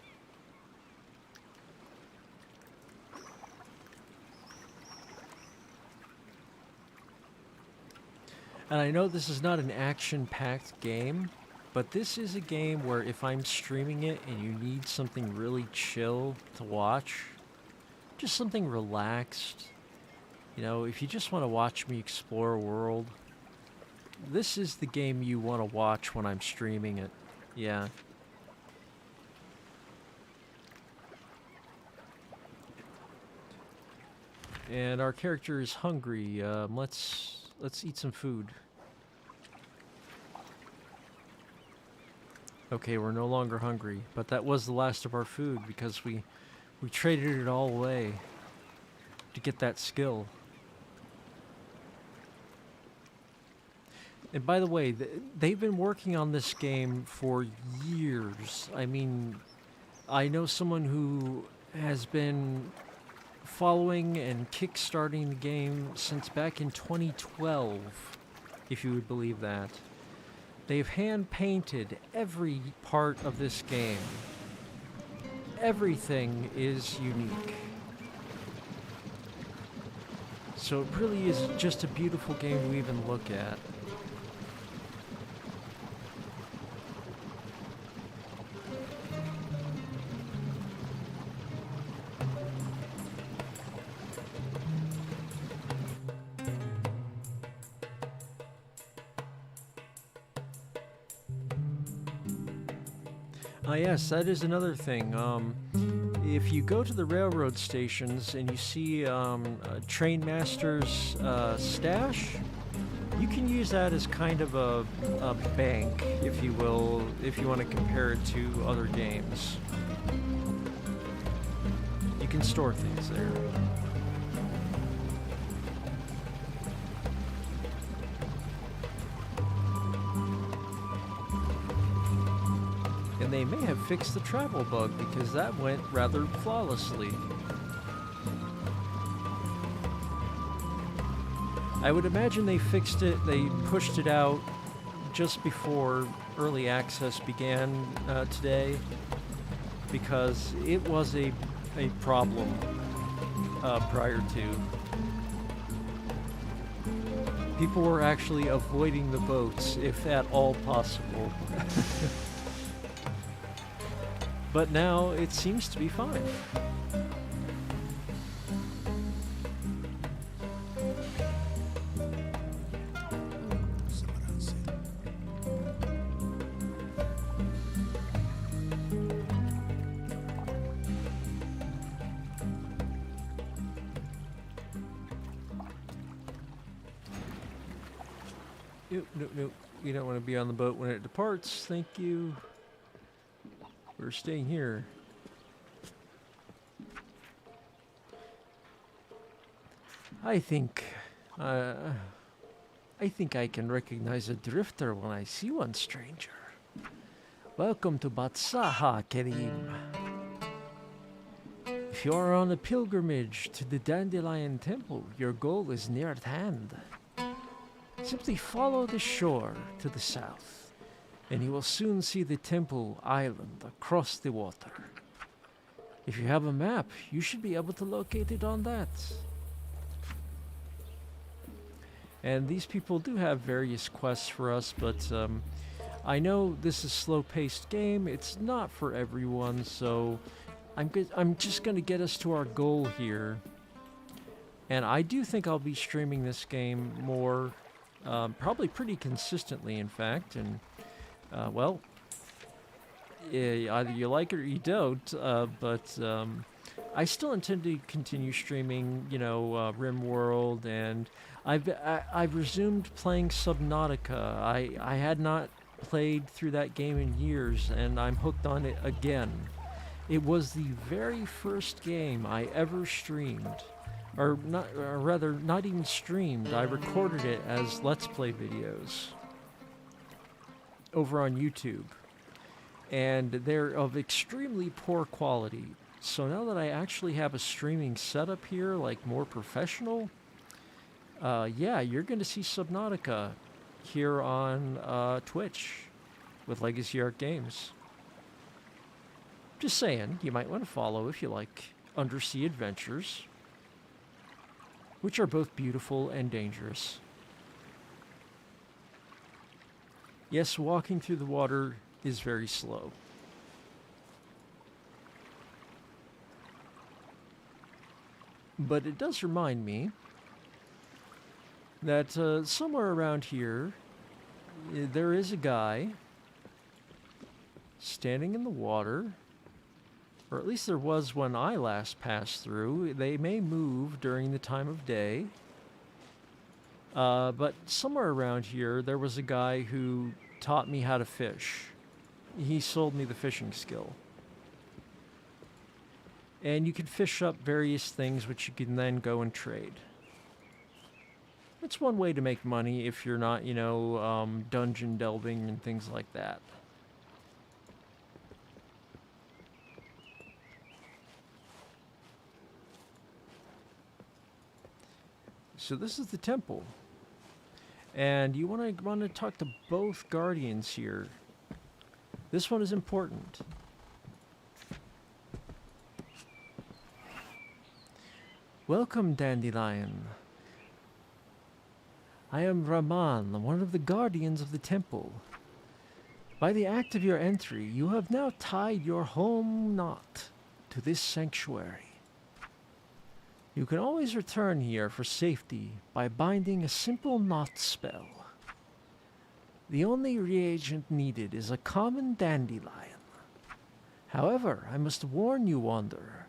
And I know this is not an action-packed game, but this is a game where if I'm streaming it and you need something really chill to watch, just something relaxed, if you just want to watch me explore a world, this is the game you want to watch when I'm streaming it. Yeah. And our character is hungry. Let's eat some food. Okay, we're no longer hungry, but that was the last of our food because we traded it all away to get that skill. And by the way, they've been working on this game for years. I mean, I know someone who has been following and kickstarting the game since back in 2012, if you would believe that. They've hand-painted every part of this game. Everything is unique. So it really is just a beautiful game to even look at. Yes, that is another thing. If you go to the railroad stations and you see Train Master's stash, you can use that as kind of a bank, if you will, if you want to compare it to other games. You can store things there. And they may have fixed the travel bug because that went rather flawlessly. I would imagine they fixed it, they pushed it out just before early access began today because it was a problem prior to. People were actually avoiding the boats, if at all possible. But now it seems to be fine. Nope, nope, nope. You don't want to be on the boat when it departs. Thank you. We're staying here. I think I can recognize a drifter when I see one, stranger. Welcome to Batsaha, Kerim. If you are on a pilgrimage to the Dandelion Temple, your goal is near at hand. Simply follow the shore to the south, and you will soon see the temple island across the water. If you have a map, you should be able to locate it on that. And these people do have various quests for us, but I know this is a slow-paced game. It's not for everyone, so I'm just going to get us to our goal here. And I do think I'll be streaming this game more, probably pretty consistently, in fact. And, well, either you like it or you don't, but I still intend to continue streaming, you know, RimWorld, and I've resumed playing Subnautica. I had not played through that game in years, and I'm hooked on it again. It was the very first game I ever streamed, or rather, not even streamed. I recorded it as Let's Play videos over on YouTube, and they're of extremely poor quality. So now that I actually have a streaming setup here, like more professional, yeah, you're going to see Subnautica here on Twitch with Legacy Art Games. Just saying, you might want to follow if you like undersea adventures, which are both beautiful and dangerous. Yes, walking through the water is very slow. But it does remind me that somewhere around here, there is a guy standing in the water, or at least there was when I last passed through. They may move during the time of day, but somewhere around here, there was a guy who taught me how to fish. He sold me the fishing skill. And you can fish up various things which you can then go and trade. It's one way to make money if you're not, you know, dungeon delving and things like that. So this is the temple. And you want to talk to both guardians here. This one is important. Welcome, Dandelion. I am Raman, one of the guardians of the temple. By the act of your entry, you have now tied your home knot to this sanctuary. You can always return here for safety by binding a simple knot spell. The only reagent needed is a common dandelion. However, I must warn you, Wanderer,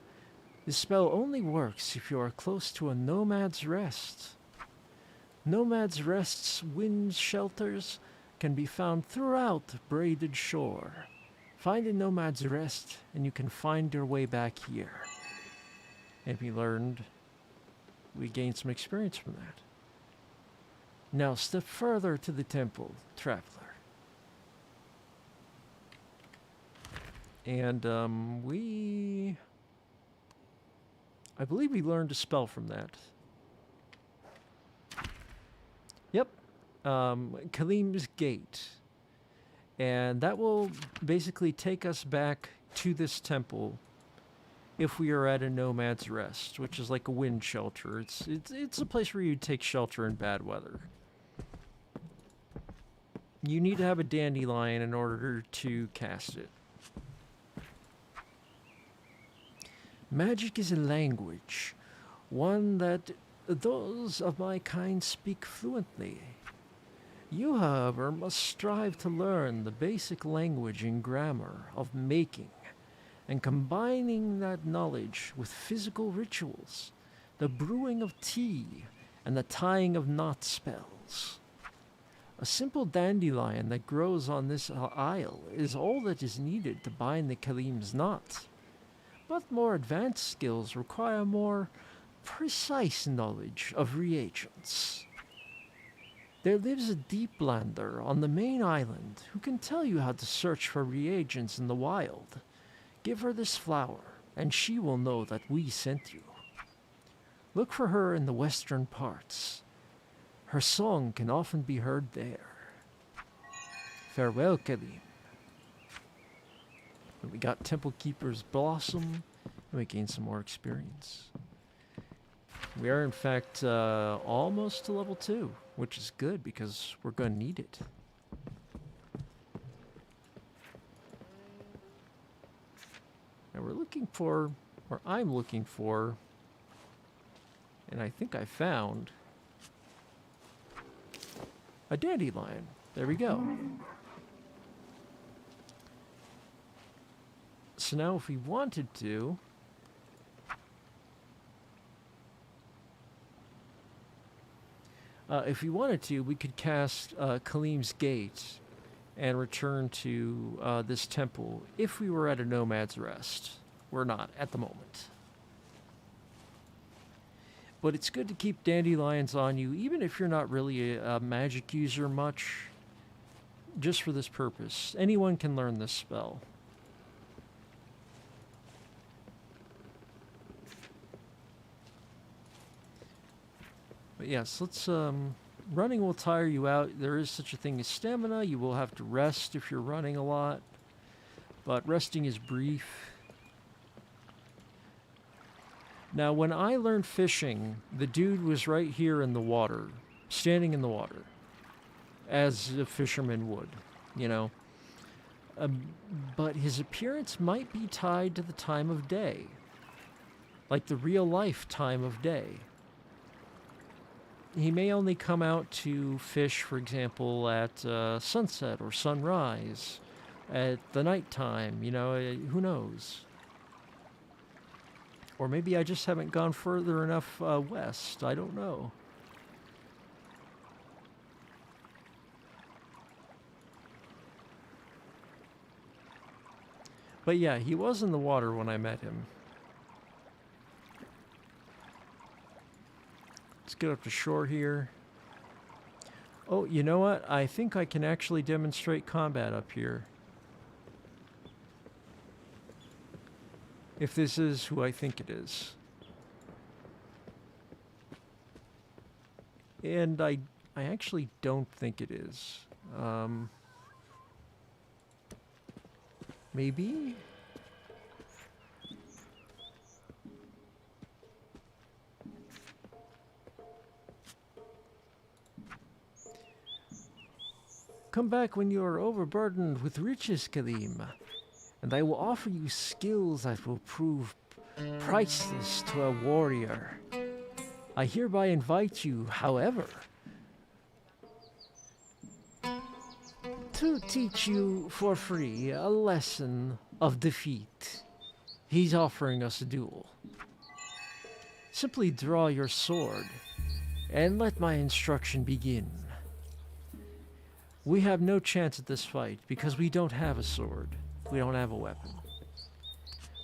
this spell only works if you are close to a nomad's rest. Nomad's Rest's wind shelters can be found throughout Braided Shore. Find a Nomad's Rest and you can find your way back here. And we gained some experience from that. Now step further to the temple, traveler. And I believe we learned a spell from that. Yep. Kalim's Gate. And that will basically take us back to this temple if we are at a Nomad's Rest, which is like a wind shelter. It's a place where you take shelter in bad weather. You need to have a dandelion in order to cast it. Magic is a language, one that those of my kind speak fluently. You, however, must strive to learn the basic language and grammar of making, and combining that knowledge with physical rituals, the brewing of tea, and the tying of knot spells. A simple dandelion that grows on this isle is all that is needed to bind the Kalim's knot. But more advanced skills require more precise knowledge of reagents. There lives a deep lander on the main island who can tell you how to search for reagents in the wild. Give her this flower, and she will know that we sent you. Look for her in the western parts. Her song can often be heard there. Farewell, Kalim. And we got Temple Keeper's Blossom, and we gain some more experience. We are, in fact, almost to level 2, which is good because we're going to need it. And we're looking for, or I'm looking for, and I think I found a dandelion. There we go. So now if we wanted to, we could cast Kalim's Gate and return to this temple if we were at a Nomad's Rest. We're not at the moment. But it's good to keep dandelions on you, even if you're not really a magic user much, just for this purpose. Anyone can learn this spell. But yes, let's, running will tire you out. There is such a thing as stamina. You will have to rest if you're running a lot, but resting is brief. Now, when I learned fishing, the dude was right here in the water, standing in the water, as a fisherman would, you know. But his appearance might be tied to the time of day, like the real-life time of day. He may only come out to fish, for example, at sunset or sunrise, at the nighttime, you know, who knows? Or maybe I just haven't gone further enough west. I don't know. But yeah, he was in the water when I met him. Let's get up to shore here. Oh, you know what? I think I can actually demonstrate combat up here. If this is who I think it is. And I actually don't think it is. Maybe? Come back when you are overburdened with riches, Kalim, and I will offer you skills that will prove priceless to a warrior. I hereby invite you, however, to teach you for free a lesson of defeat. He's offering us a duel. Simply draw your sword and let my instruction begin. We have no chance at this fight because we don't have a sword. We don't have a weapon.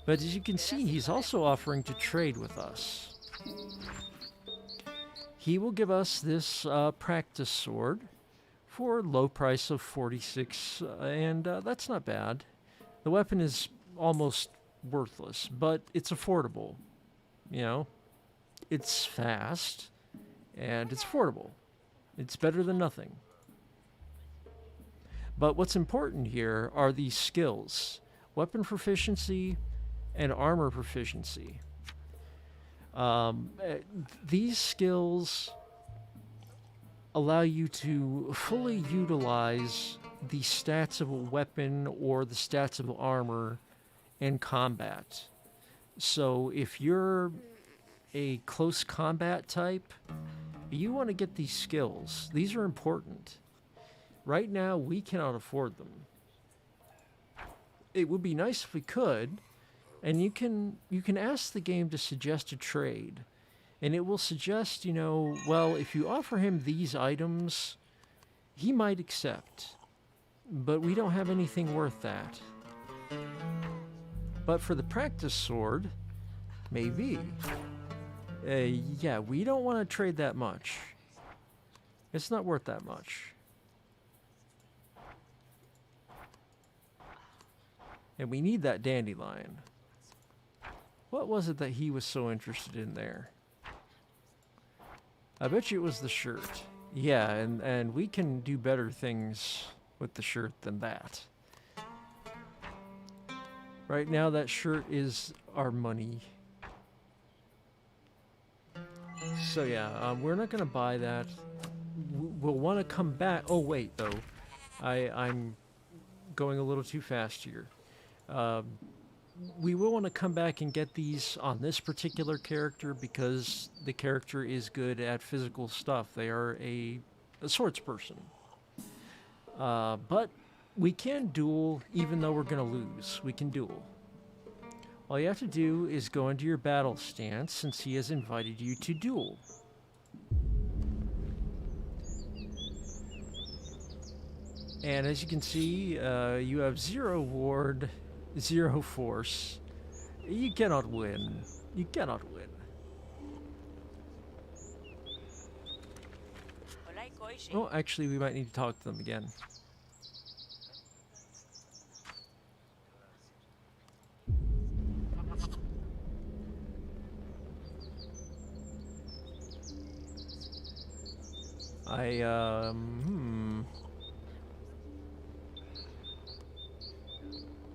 But as you can see, he's also offering to trade with us. He will give us this practice sword for a low price of 46, and that's not bad. The weapon is almost worthless, but it's affordable. You know, it's fast, and it's affordable. It's better than nothing. But what's important here are these skills: weapon proficiency and armor proficiency. These skills allow you to fully utilize the stats of a weapon or the stats of armor in combat. So if you're a close combat type, you want to get these skills. These are important. Right now, we cannot afford them. It would be nice if we could, and you can ask the game to suggest a trade, and it will suggest, well, if you offer him these items, he might accept, but we don't have anything worth that. But for the practice sword, maybe. Yeah, we don't want to trade that much. It's not worth that much. And we need that dandelion. What was it that he was so interested in there? I bet you it was the shirt. Yeah, and we can do better things with the shirt than that. Right now, that shirt is our money. So yeah, we're not going to buy that. We'll want to come back. Oh, wait, though. I'm going a little too fast here. We will want to come back and get these on this particular character because the character is good at physical stuff. They are a swords person. But we can duel even though we're going to lose. We can duel. All you have to do is go into your battle stance since he has invited you to duel. And as you can see, you have 0 ward, 0 force. You cannot win. You cannot win. Oh, actually, we might need to talk to them again.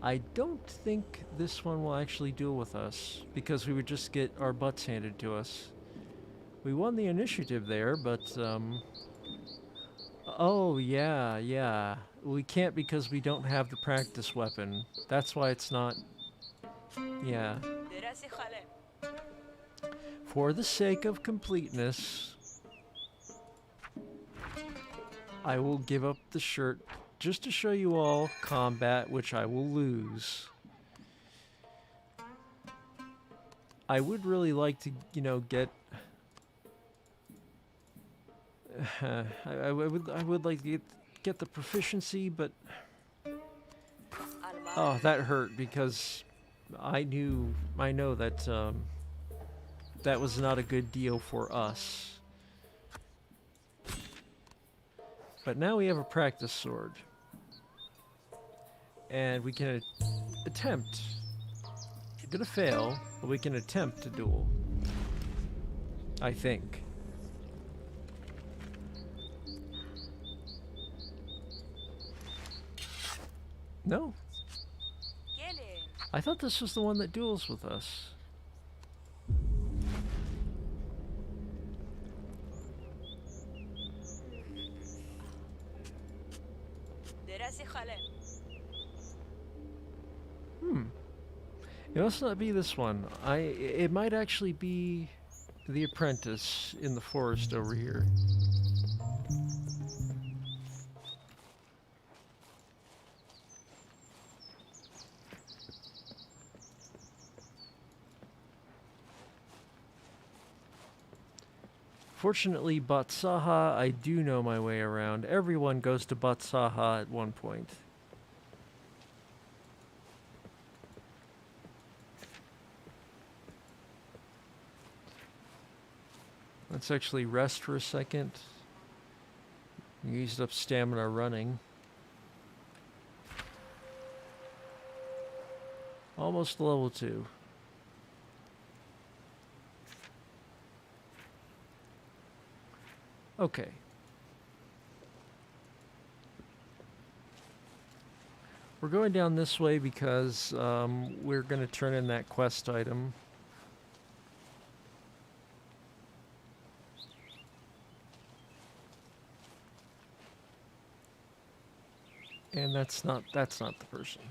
I don't think this one will actually duel with us, because we would just get our butts handed to us. We won the initiative there, but, oh, yeah. We can't because we don't have the practice weapon. That's why it's not... Yeah. For the sake of completeness, I will give up the shirt just to show you all combat, which I will lose. I would really like to, get... I would like to get the proficiency, but... Oh, that hurt because I know that that was not a good deal for us. But now we have a practice sword. And we can attempt. We're gonna fail, but we can attempt to duel. I think. No. I thought this was the one that duels with us. It must not be this one. It might actually be the apprentice in the forest over here. Fortunately, Batsaha, I do know my way around. Everyone goes to Batsaha at one point. Let's actually rest for a second. We used up stamina running. Almost level 2. Okay. We're going down this way because we're going to turn in that quest item. And that's not the person.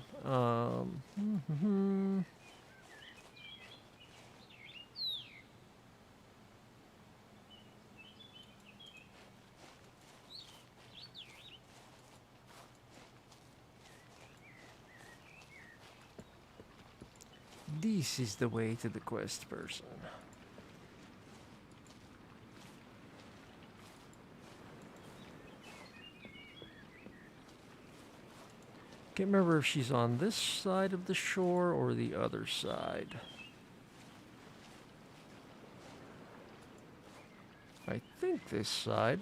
This is the way to the quest person. Can't remember if she's on this side of the shore or the other side. I think this side.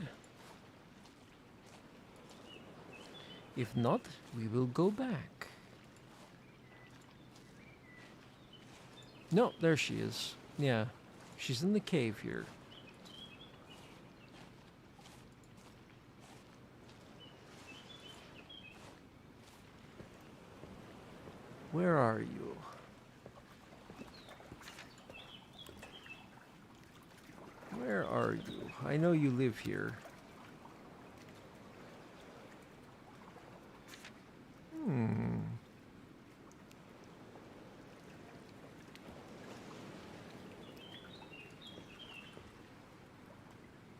If not, we will go back. No, there she is. Yeah, she's in the cave here. Where are you? Where are you? I know you live here.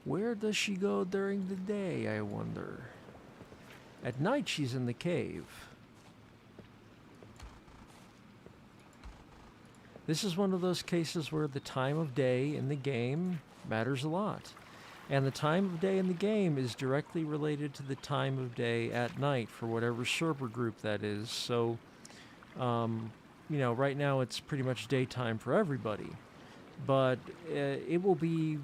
Where does she go during the day, I wonder? At night she's in the cave. This is one of those cases where the time of day in the game matters a lot. And the time of day in the game is directly related to the time of day at night for whatever server group that is. So, right now it's pretty much daytime for everybody. But it will be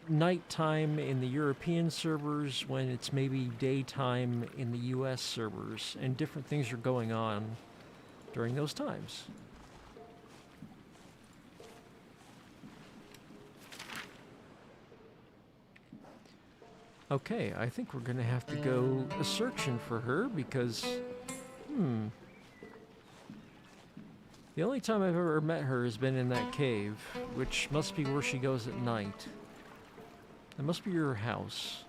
nighttime in the European servers when it's maybe daytime in the US servers, and different things are going on during those times. Okay, I think we're gonna have to go searching for her because, the only time I've ever met her has been in that cave, which must be where she goes at night. That must be her house.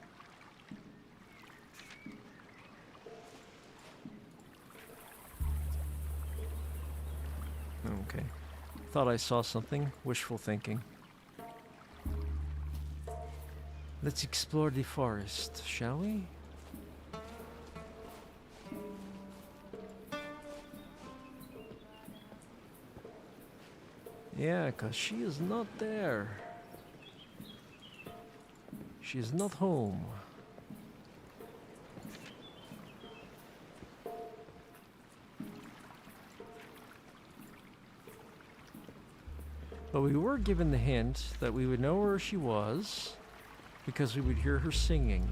Okay. Thought I saw something. Wishful thinking. Let's explore the forest, shall we? Yeah, 'cause she is not there. She is not home. But we were given the hint that we would know where she was because we would hear her singing.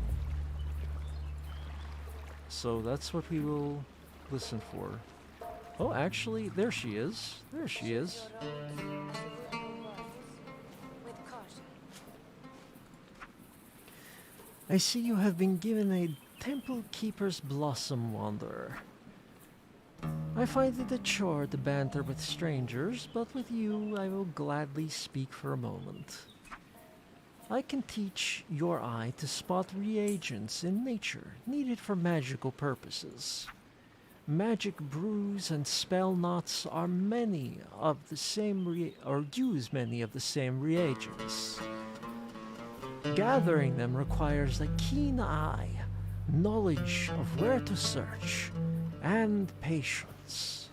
So that's what we will listen for. Oh, actually, there she is. There she is. I see you have been given a Temple Keeper's Blossom, Wanderer. I find it a chore to banter with strangers, but with you I will gladly speak for a moment. I can teach your eye to spot reagents in nature needed for magical purposes. Magic brews and spell knots are many of the same use many of the same reagents. Gathering them requires a keen eye, knowledge of where to search, and patience.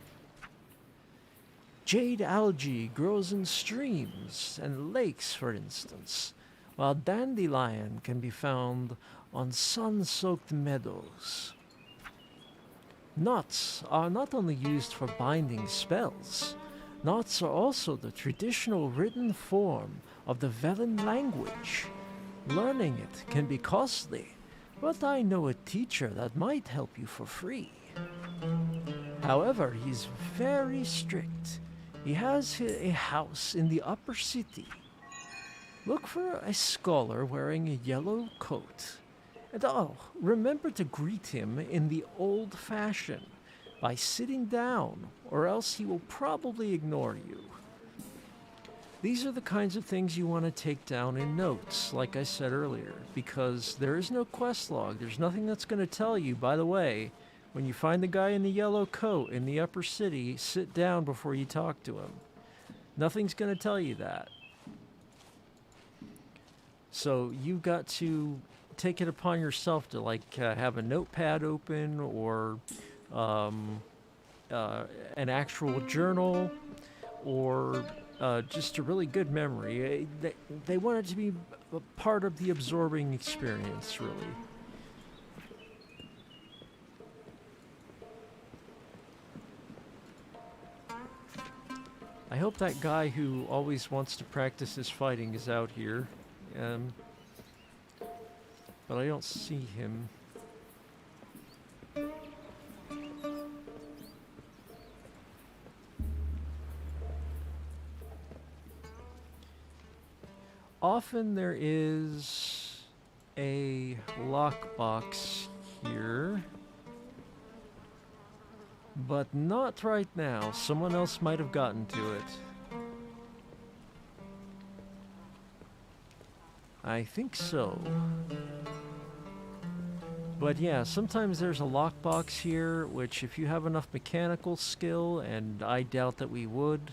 Jade algae grows in streams and lakes, for instance, while dandelion can be found on sun-soaked meadows. Knots are not only used for binding spells, knots are also the traditional written form of the Velen language. Learning it can be costly, but I know a teacher that might help you for free. However, he's very strict. He has a house in the upper city. Look for a scholar wearing a yellow coat. And remember to greet him in the old fashion, by sitting down, or else he will probably ignore you. These are the kinds of things you want to take down in notes, like I said earlier, because there is no quest log. There's nothing that's going to tell you, by the way, when you find the guy in the yellow coat in the upper city, sit down before you talk to him. Nothing's going to tell you that. So you've got to take it upon yourself to have a notepad open or an actual journal or just a really good memory. They want it to be a part of the absorbing experience, really. I hope that guy who always wants to practice his fighting is out here. But I don't see him. Often there is a lockbox here, but not right now. Someone else might have gotten to it. I think so. But yeah, sometimes there's a lockbox here, which if you have enough mechanical skill, and I doubt that we would,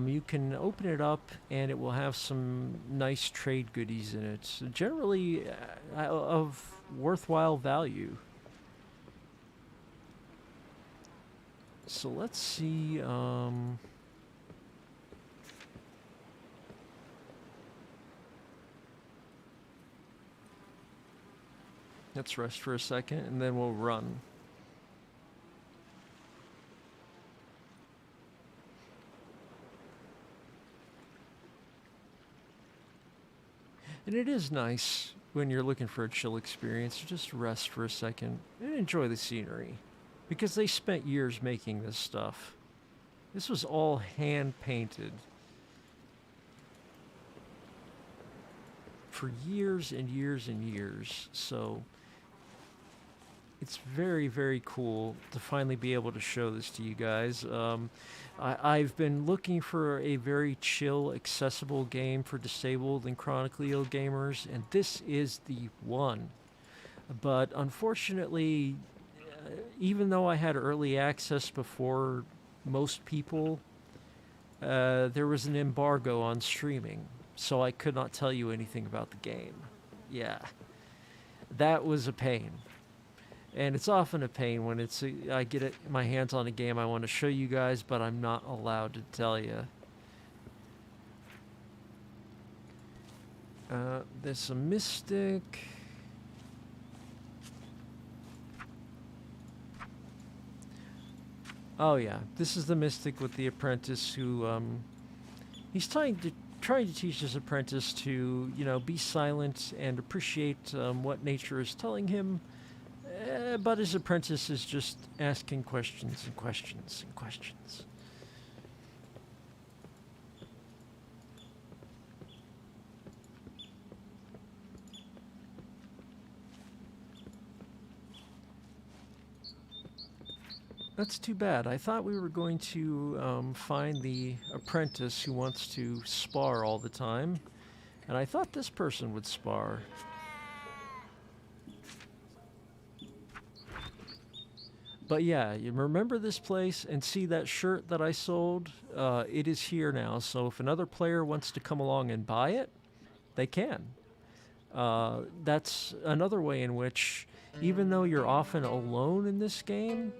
you can open it up and it will have some nice trade goodies in it. Generally of worthwhile value. So let's see, let's rest for a second and then we'll run. And it is nice when you're looking for a chill experience to just rest for a second and enjoy the scenery. Because they spent years making this stuff. This was all hand painted. For years and years and years. So it's very, very cool to finally be able to show this to you guys. I've been looking for a very chill, accessible game for disabled and chronically ill gamers, and this is the one. But unfortunately, even though I had early access before most people, there was an embargo on streaming, so I could not tell you anything about the game. Yeah, that was a pain. And it's often a pain when I get my hands on a game I want to show you guys, but I'm not allowed to tell you. There's a mystic. Oh yeah, this is the mystic with the apprentice who, he's trying to teach his apprentice to, be silent and appreciate what nature is telling him. But his apprentice is just asking questions and questions and questions. That's too bad. I thought we were going to find the apprentice who wants to spar all the time. And I thought this person would spar. But yeah, you remember this place and see that shirt that I sold? It is here now, so if another player wants to come along and buy it, they can. That's another way in which, even though you're often alone in this game,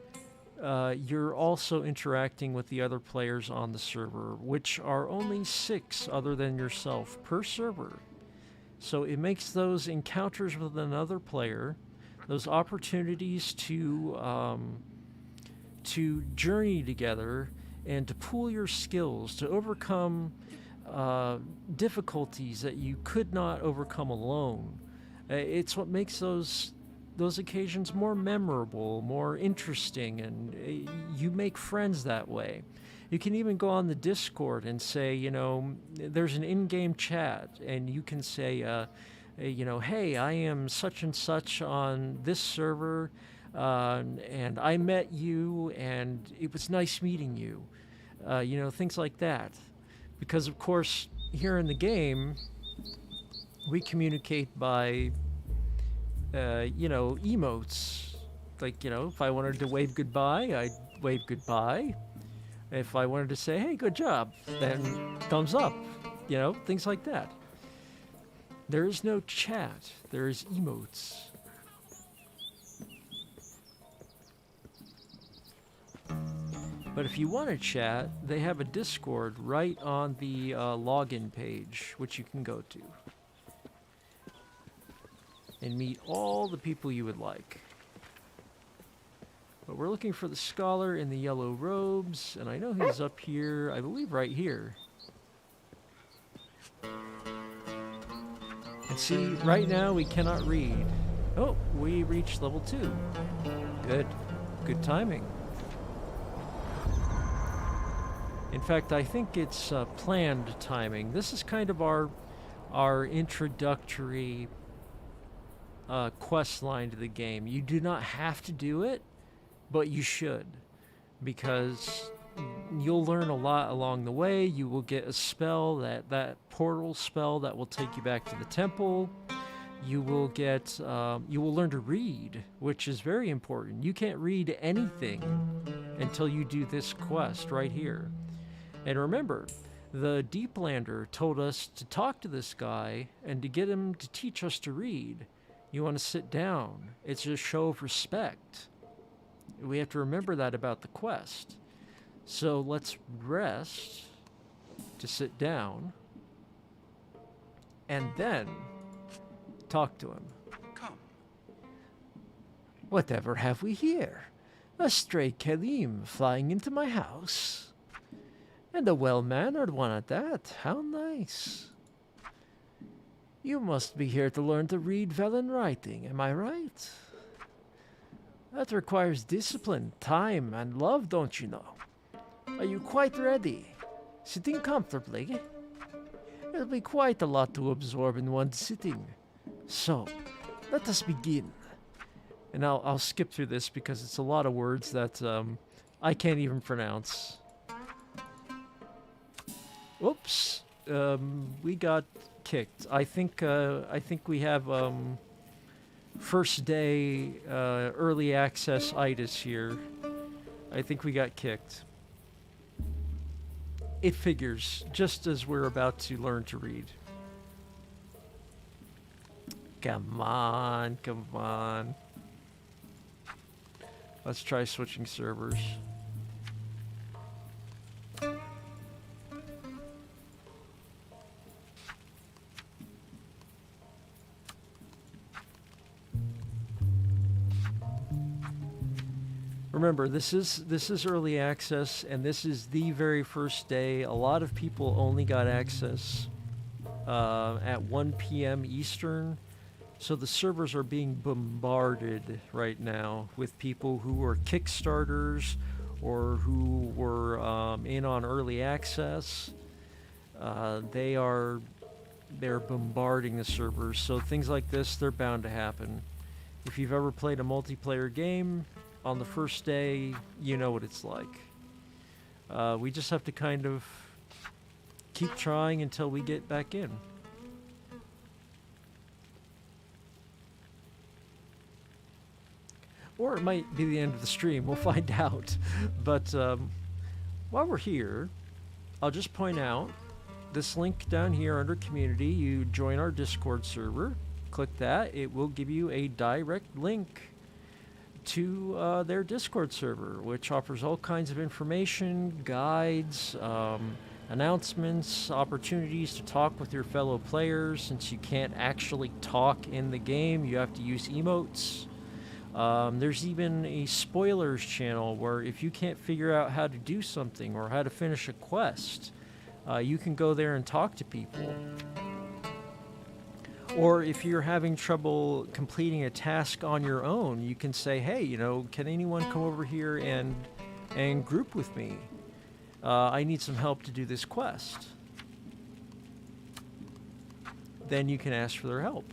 you're also interacting with the other players on the server, which are only 6 other than yourself per server. So it makes those encounters with another player, those opportunities to journey together and to pool your skills, to overcome difficulties that you could not overcome alone. It's what makes those occasions more memorable, more interesting, and you make friends that way. You can even go on the Discord and say, there's an in-game chat, and you can say, hey, I am such and such on this server, and I met you, and it was nice meeting you. Things like that. Because, of course, here in the game, we communicate by, emotes. Like, if I wanted to wave goodbye, I'd wave goodbye. If I wanted to say, hey, good job, then thumbs up. Things like that. There is no chat. There is emotes. But if you want to chat, they have a Discord right on the login page, which you can go to. And meet all the people you would like. But we're looking for the scholar in the yellow robes, and I know he's up here, I believe right here. And see, right now we cannot read. Oh, we reached level 2. Good. Good timing. In fact, I think it's planned timing. This is kind of our introductory quest line to the game. You do not have to do it, but you should, because you'll learn a lot along the way. You will get a spell, that portal spell that will take you back to the temple. You will get, you will learn to read, which is very important. You can't read anything until you do this quest right here. And remember, the Deeplander told us to talk to this guy and to get him to teach us to read. You want to sit down. It's a show of respect. We have to remember that about the quest. So let's rest to sit down and then talk to him. Come. Whatever have we here? A stray Kelim flying into my house. And a well-mannered one at that. How nice. You must be here to learn to read Velen writing, am I right? That requires discipline, time, and love, don't you know? Are you quite ready? Sitting comfortably? It'll be quite a lot to absorb in one sitting. So, let us begin. And I'll skip through this because it's a lot of words that I can't even pronounce. Oops. We got kicked. I think we have first day early access itis here. I think we got kicked. It figures, just as we're about to learn to read. Come on, come on. Let's try switching servers. Remember, this is early access, and this is the very first day. A lot of people only got access at 1 p.m. Eastern, so the servers are being bombarded right now with people who were Kickstarters or who were in on early access. They're bombarding the servers, so things like this, they're bound to happen. If you've ever played a multiplayer game, on the first day, you know what it's like. We just have to kind of keep trying until we get back in. Or it might be the end of the stream, we'll find out. But while we're here, I'll just point out this link down here under community. You join our Discord server, click that, it will give you a direct link to their Discord server, which offers all kinds of information, guides, announcements, opportunities to talk with your fellow players. Since you can't actually talk in the game, you have to use emotes. There's even a spoilers channel where if you can't figure out how to do something or how to finish a quest, you can go there and talk to people. Or if you're having trouble completing a task on your own, you can say, hey, can anyone come over here and group with me? I need some help to do this quest. Then you can ask for their help.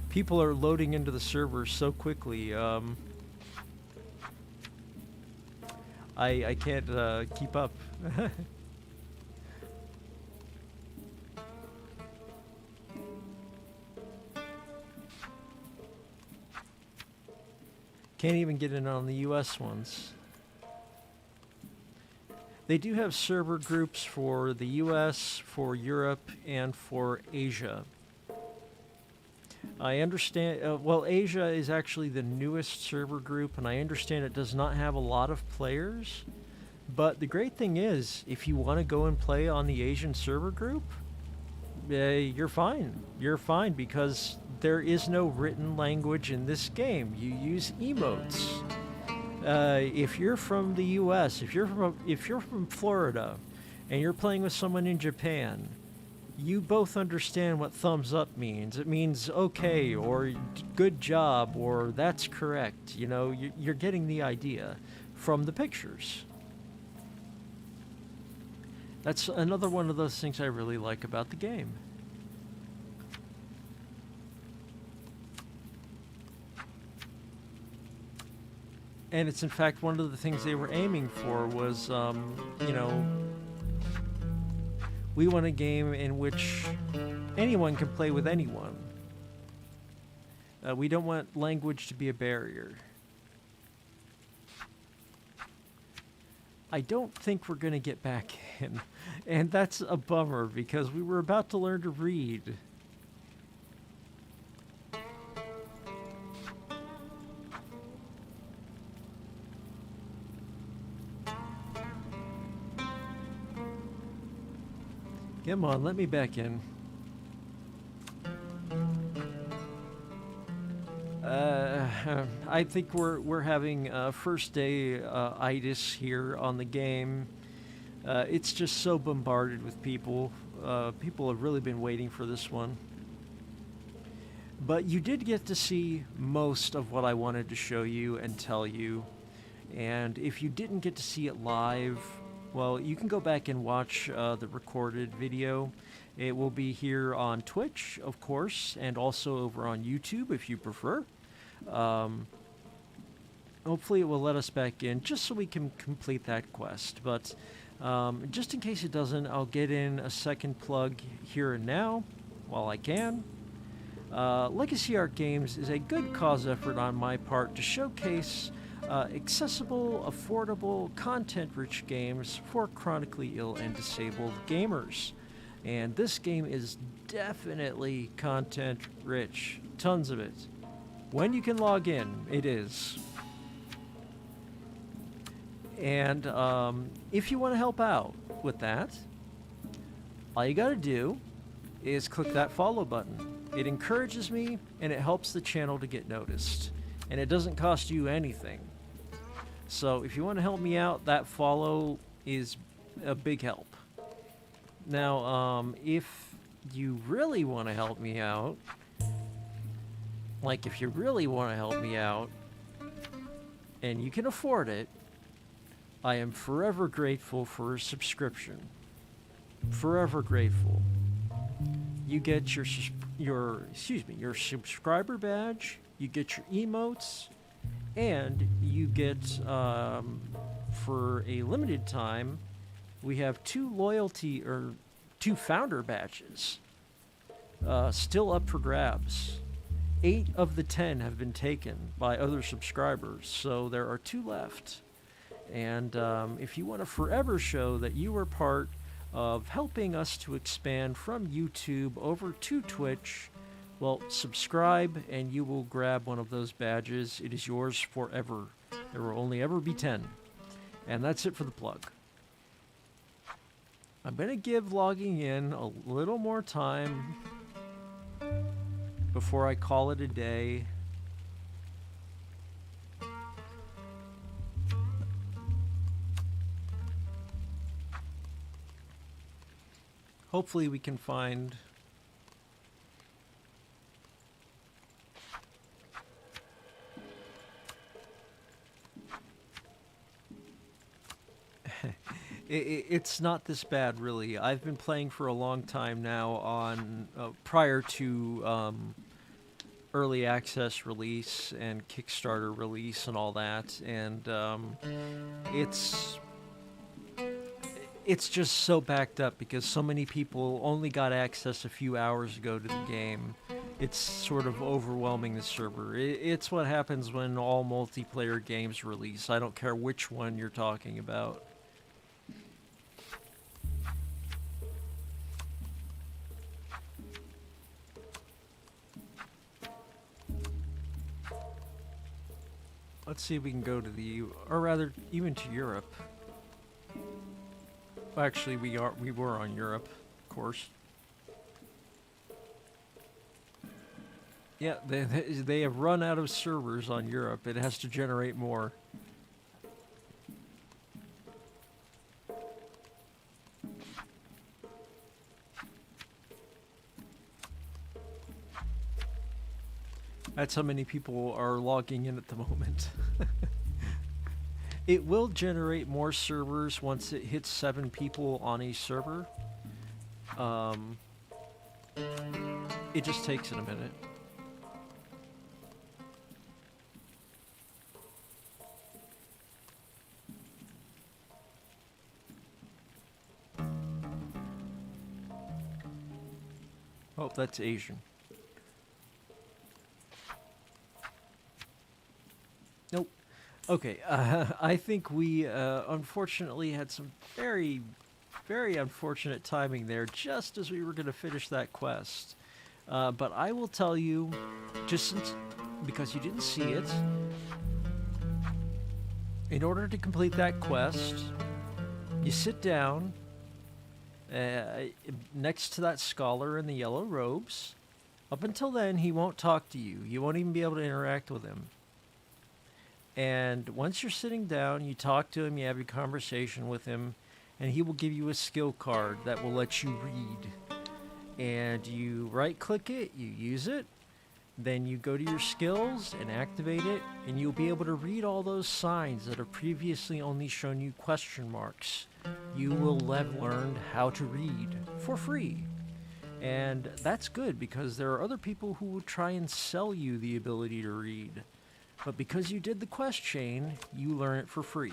People are loading into the server so quickly. I can't keep up. Can't even get in on the US ones. They do have server groups for the US, for Europe, and for Asia. I understand, well, Asia is actually the newest server group, and I understand it does not have a lot of players. But the great thing is, if you want to go and play on the Asian server group, you're fine. You're fine because there is no written language in this game. You use emotes. If you're from the U.S., if you're from Florida, and you're playing with someone in Japan, you both understand what thumbs up means. It means okay, or good job, or that's correct. You know, you're getting the idea from the pictures. That's another one of those things I really like about the game. And it's in fact one of the things they were aiming for was, you know, we want a game in which anyone can play with anyone. We don't want language to be a barrier. I don't think we're going to get back in, and that's a bummer because we were about to learn to read. Come on, let me back in. I think we're having first day itis here on the game. It's just so bombarded with people. People have really been waiting for this one. But you did get to see most of what I wanted to show you and tell you. And if you didn't get to see it live, well, you can go back and watch the recorded video. It will be here on Twitch, of course, and also over on YouTube if you prefer. Hopefully it will let us back in just so we can complete that quest. But just in case it doesn't, I'll get in a second plug here and now while I can. Legacy Art Games is a good cause effort on my part to showcase accessible, affordable, content-rich games for chronically ill and disabled gamers. And this game is definitely content-rich. Tons of it. When you can log in, it is. And if you want to help out with that, all you gotta do is click that follow button. It encourages me, and it helps the channel to get noticed. And it doesn't cost you anything. So if you want to help me out, that follow is a big help. Now, if you really want to help me out, like if you really want to help me out, and you can afford it, I am forever grateful for a subscription. Forever grateful. You get your subscriber badge, you get your emotes, and you get, for a limited time, we have two founder badges still up for grabs. 8 of the 10 have been taken by other subscribers, so there are 2 left. And if you want to forever show that you were part of helping us to expand from YouTube over to Twitch, well, subscribe and you will grab one of those badges. It is yours forever. There will only ever be 10. And that's it for the plug. I'm going to give logging in a little more time before I call it a day. Hopefully we can find it's not this bad, really. I've been playing for a long time now on prior to early access release and Kickstarter release and all that, and it's just so backed up because so many people only got access a few hours ago to the game. it's sort of overwhelming the server. It's what happens when all multiplayer games release. I don't care which one you're talking about. Let's see if we can go to the, or rather, even to Europe. Well, actually, we were on Europe, of course. Yeah, they have run out of servers on Europe. It has to generate more. That's how many people are logging in at the moment. It will generate more servers once it hits 7 people on a server. It just takes it a minute. Oh, that's Asian. Nope. Okay, I think we unfortunately had some very, very unfortunate timing there, just as we were going to finish that quest. But I will tell you, because you didn't see it, in order to complete that quest, you sit down next to that scholar in the yellow robes. Up until then, he won't talk to you. You won't even be able to interact with him. And once you're sitting down, you talk to him, you have your conversation with him, and he will give you a skill card that will let you read. And you right-click it, you use it, then you go to your skills and activate it, and you'll be able to read all those signs that have previously only shown you question marks. You will have learned how to read for free. And that's good, because there are other people who will try and sell you the ability to read. But because you did the quest chain, you learn it for free.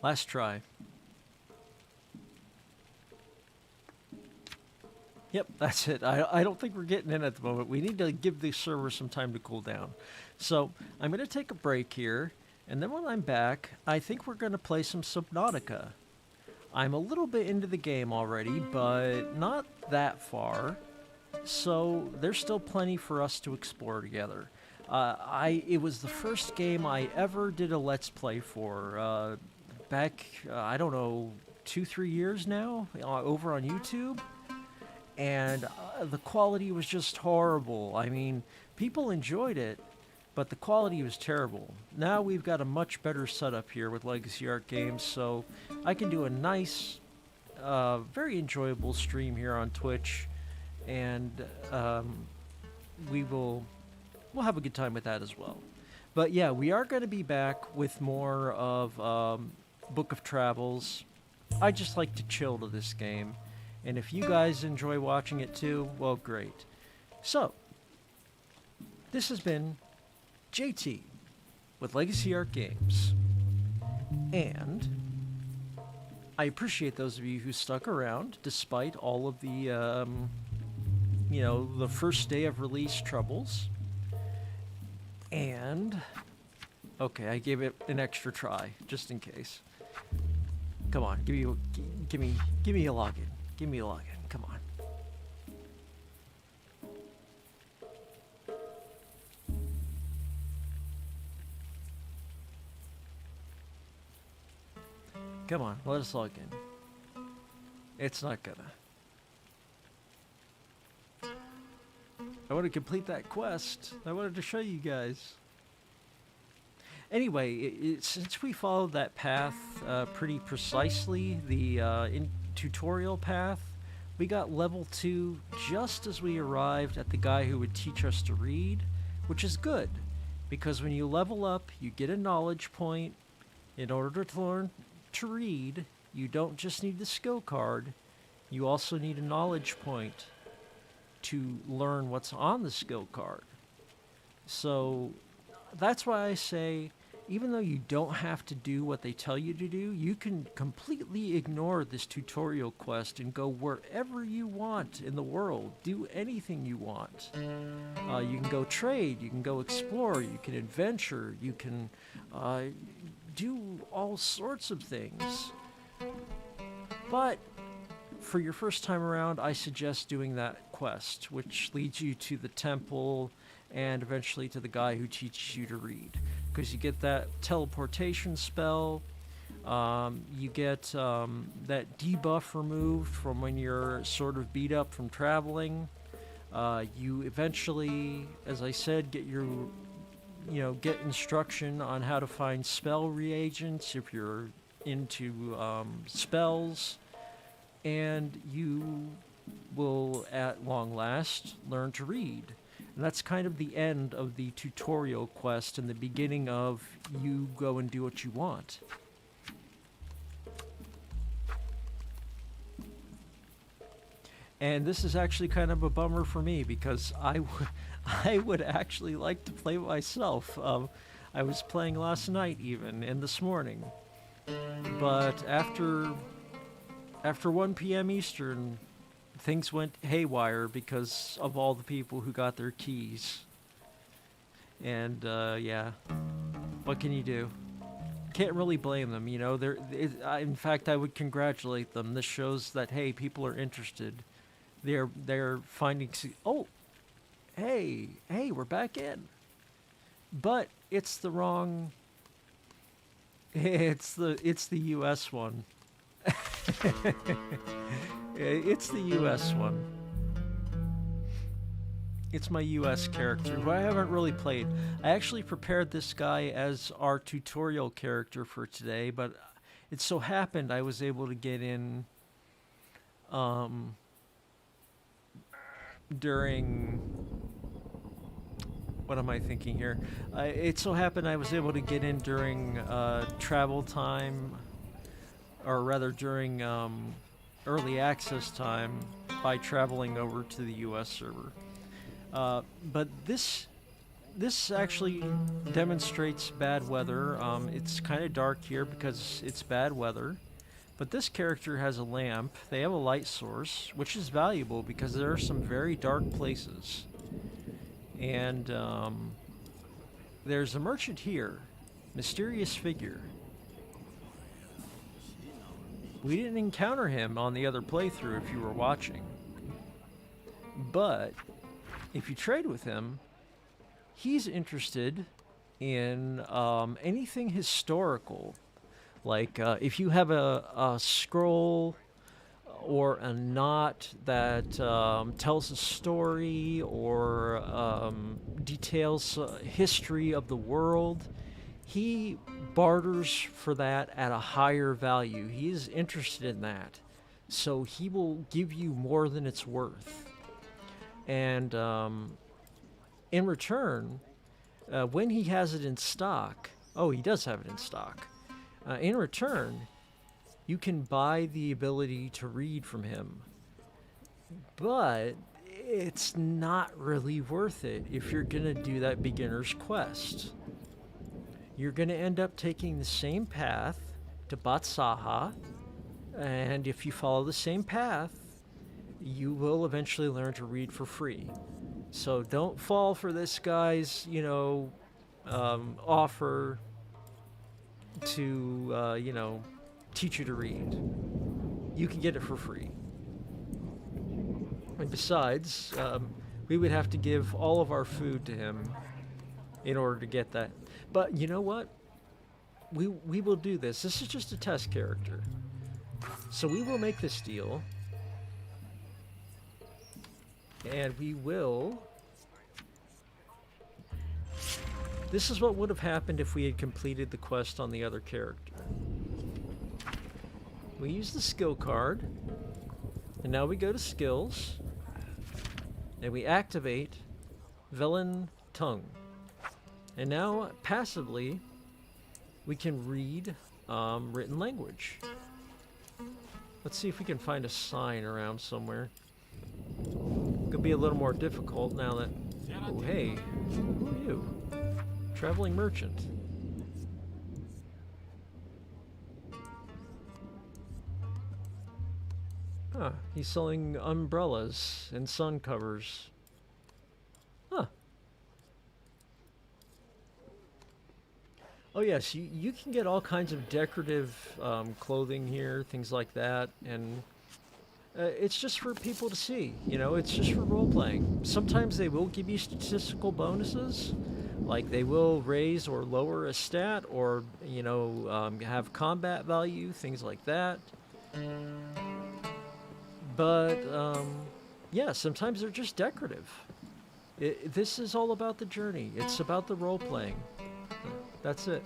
Last try. Yep, that's it. I don't think we're getting in at the moment. We need to give the server some time to cool down. So I'm going to take a break here, and then when I'm back, I think we're going to play some Subnautica. I'm a little bit into the game already, but not that far. So there's still plenty for us to explore together. It was the first game I ever did a Let's Play for. Back, I don't know, 2-3 years now, over on YouTube. And the quality was just horrible. I mean, people enjoyed it, but the quality was terrible. Now we've got a much better setup here with Legacy Art Games, so I can do a nice, very enjoyable stream here on Twitch, and we'll have a good time with that as well. But yeah, we are going to be back with more of Book of Travels. I just like to chill to this game. And if you guys enjoy watching it too, well, great. So, this has been JT with Legacy Art Games. And I appreciate those of you who stuck around despite all of the, the first day of release troubles. And, okay, I gave it an extra try, just in case. Come on, give me a login. Give me a login, come on. Come on, let us log in. It's not gonna. I want to complete that quest. I wanted to show you guys. Anyway, since we followed that path pretty precisely, the tutorial path, we got level 2 just as we arrived at the guy who would teach us to read, which is good, because when you level up, you get a knowledge point. In order to learn to read, you don't just need the skill card, you also need a knowledge point. to learn what's on the skill card. So that's why I say, even though you don't have to do what they tell you to do, you can completely ignore this tutorial quest and go wherever you want in the world. Do anything you want. You can go trade, you can go explore, you can adventure, you can do all sorts of things. But for your first time around, I suggest doing that quest, which leads you to the temple and eventually to the guy who teaches you to read. Because you get that teleportation spell, you get that debuff removed from when you're sort of beat up from traveling. You eventually, as I said, get get instruction on how to find spell reagents if you're into spells, and you will, at long last, learn to read. And that's kind of the end of the tutorial quest and the beginning of you go and do what you want. And this is actually kind of a bummer for me because I would actually like to play myself. I was playing last night even, and this morning. But after 1 p.m. Eastern, things went haywire because of all the people who got their keys. And, yeah. What can you do? Can't really blame them, you know. In fact, I would congratulate them. This shows that, hey, people are interested. They're finding... Oh! Hey, we're back in. But it's the wrong... It's the US one. It's the US one. It's my US character, who I haven't really played. I actually prepared this guy as our tutorial character for today, but it so happened I was able to get in during... What am I thinking here? It so happened I was able to get in during travel time, or rather during early access time by traveling over to the US server. But this actually demonstrates bad weather. It's kind of dark here because it's bad weather. But this character has a lamp. They have a light source, which is valuable because there are some very dark places. And there's a merchant here. Mysterious figure. We didn't encounter him on the other playthrough if you were watching. But if you trade with him, he's interested in anything historical. Like if you have a scroll or a knot that tells a story or details history of the world, he barters for that at a higher value. He is interested in that. So he will give you more than it's worth. And in return, when he has it in stock, oh, he does have it in stock. In return, you can buy the ability to read from him. But it's not really worth it if you're going to do that beginner's quest. You're going to end up taking the same path to Batsaha, and if you follow the same path, you will eventually learn to read for free. So don't fall for this guy's, offer to, teach you to read. You can get it for free. And besides, we would have to give all of our food to him in order to get that. But you know what? We will do this. This is just a test character. So we will make this deal. And we will... This is what would have happened if we had completed the quest on the other character. We use the skill card. And now we go to skills. And we activate Villain Tongue. And now, passively, we can read written language. Let's see if we can find a sign around somewhere. Gonna be a little more difficult now that... Oh, hey. Who are you? Traveling merchant. Huh, he's selling umbrellas and sun covers. Huh. Oh yes, you can get all kinds of decorative clothing here, things like that, and it's just for people to see, you know, it's just for role-playing. Sometimes they will give you statistical bonuses, like they will raise or lower a stat, or, you know, have combat value, things like that. But, yeah, sometimes they're just decorative. This is all about the journey. It's about the role-playing. That's it.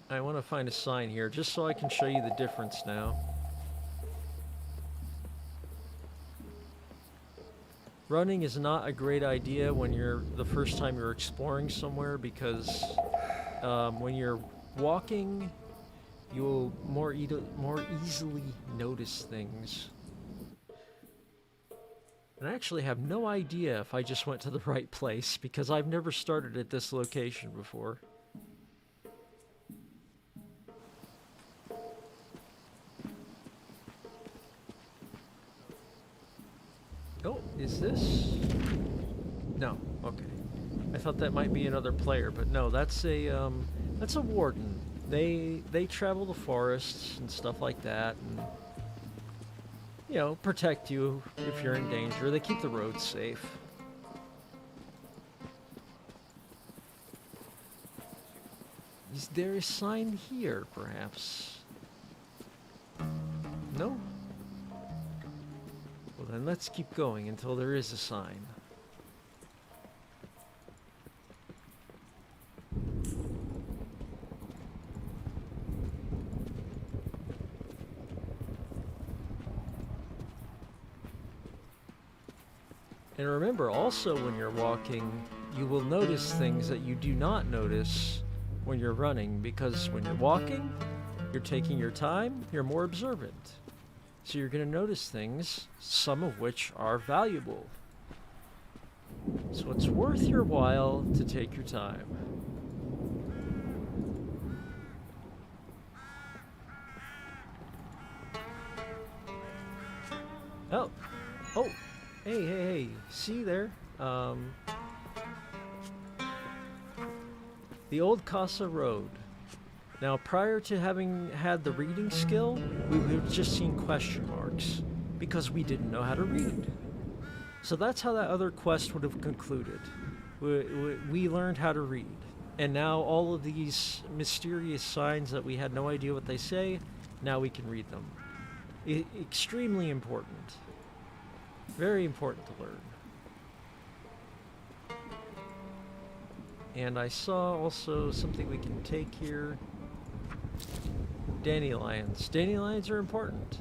I want to find a sign here, just so I can show you the difference now. Running is not a great idea when you're the first time you're exploring somewhere, because when you're walking, you'll more easily notice things. And I actually have no idea if I just went to the right place, because I've never started at this location before. Oh, is this? No, okay. I thought that might be another player, but no, that's a warden. They travel the forests and stuff like that, and you know, protect you if you're in danger. They keep the roads safe. Is there a sign here, perhaps? No? Well, then let's keep going until there is a sign. And remember, also when you're walking, you will notice things that you do not notice when you're running, because when you're walking, you're taking your time, you're more observant. So you're going to notice things, some of which are valuable. So it's worth your while to take your time. Oh, oh, hey, see there? The Old Casa Road. Now, prior to having had the reading skill, we would have just seen question marks, because we didn't know how to read. So that's how that other quest would have concluded. We learned how to read. And now all of these mysterious signs that we had no idea what they say, now we can read them. Extremely important. Very important to learn. And I saw also something we can take here. Dandelions. Dandelions are important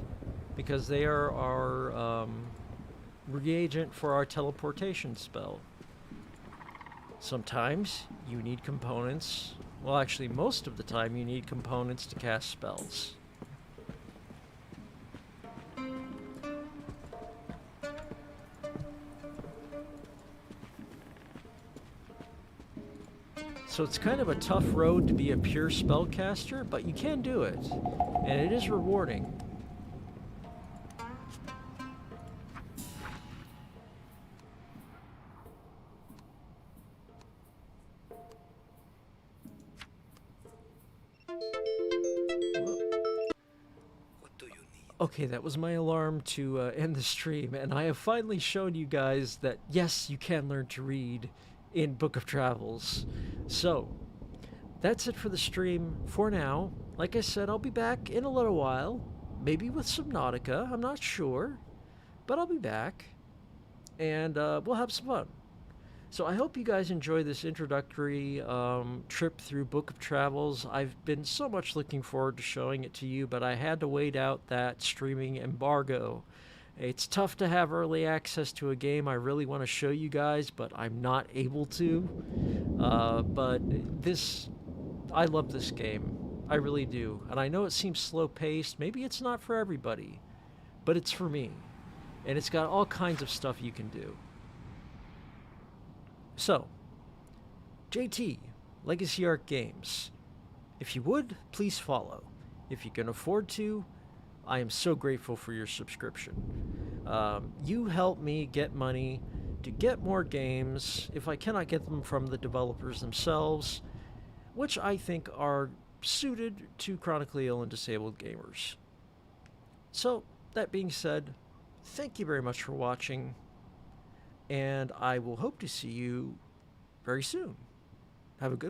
because they are our reagent for our teleportation spell. Sometimes you need components. Well, actually, most of the time you need components to cast spells. So it's kind of a tough road to be a pure spellcaster, but you can do it, and it is rewarding. What do you need? Okay, that was my alarm to end the stream, and I have finally shown you guys that yes, you can learn to read in Book of Travels. So, that's it for the stream for now. Like I said, I'll be back in a little while, maybe with some Nautica, I'm not sure, but I'll be back, and we'll have some fun. So I hope you guys enjoy this introductory trip through Book of Travels. I've been so much looking forward to showing it to you, but I had to wait out that streaming embargo. It's tough to have early access to a game I really want to show you guys, but I'm not able to. But I love this game. I really do. And I know it seems slow-paced. Maybe it's not for everybody, but it's for me. And it's got all kinds of stuff you can do. So, JT, Legacy Arc Games. If you would, please follow. If you can afford to, I am so grateful for your subscription. You help me get money to get more games if I cannot get them from the developers themselves, which I think are suited to chronically ill and disabled gamers. So, that being said, thank you very much for watching, and I will hope to see you very soon. Have a good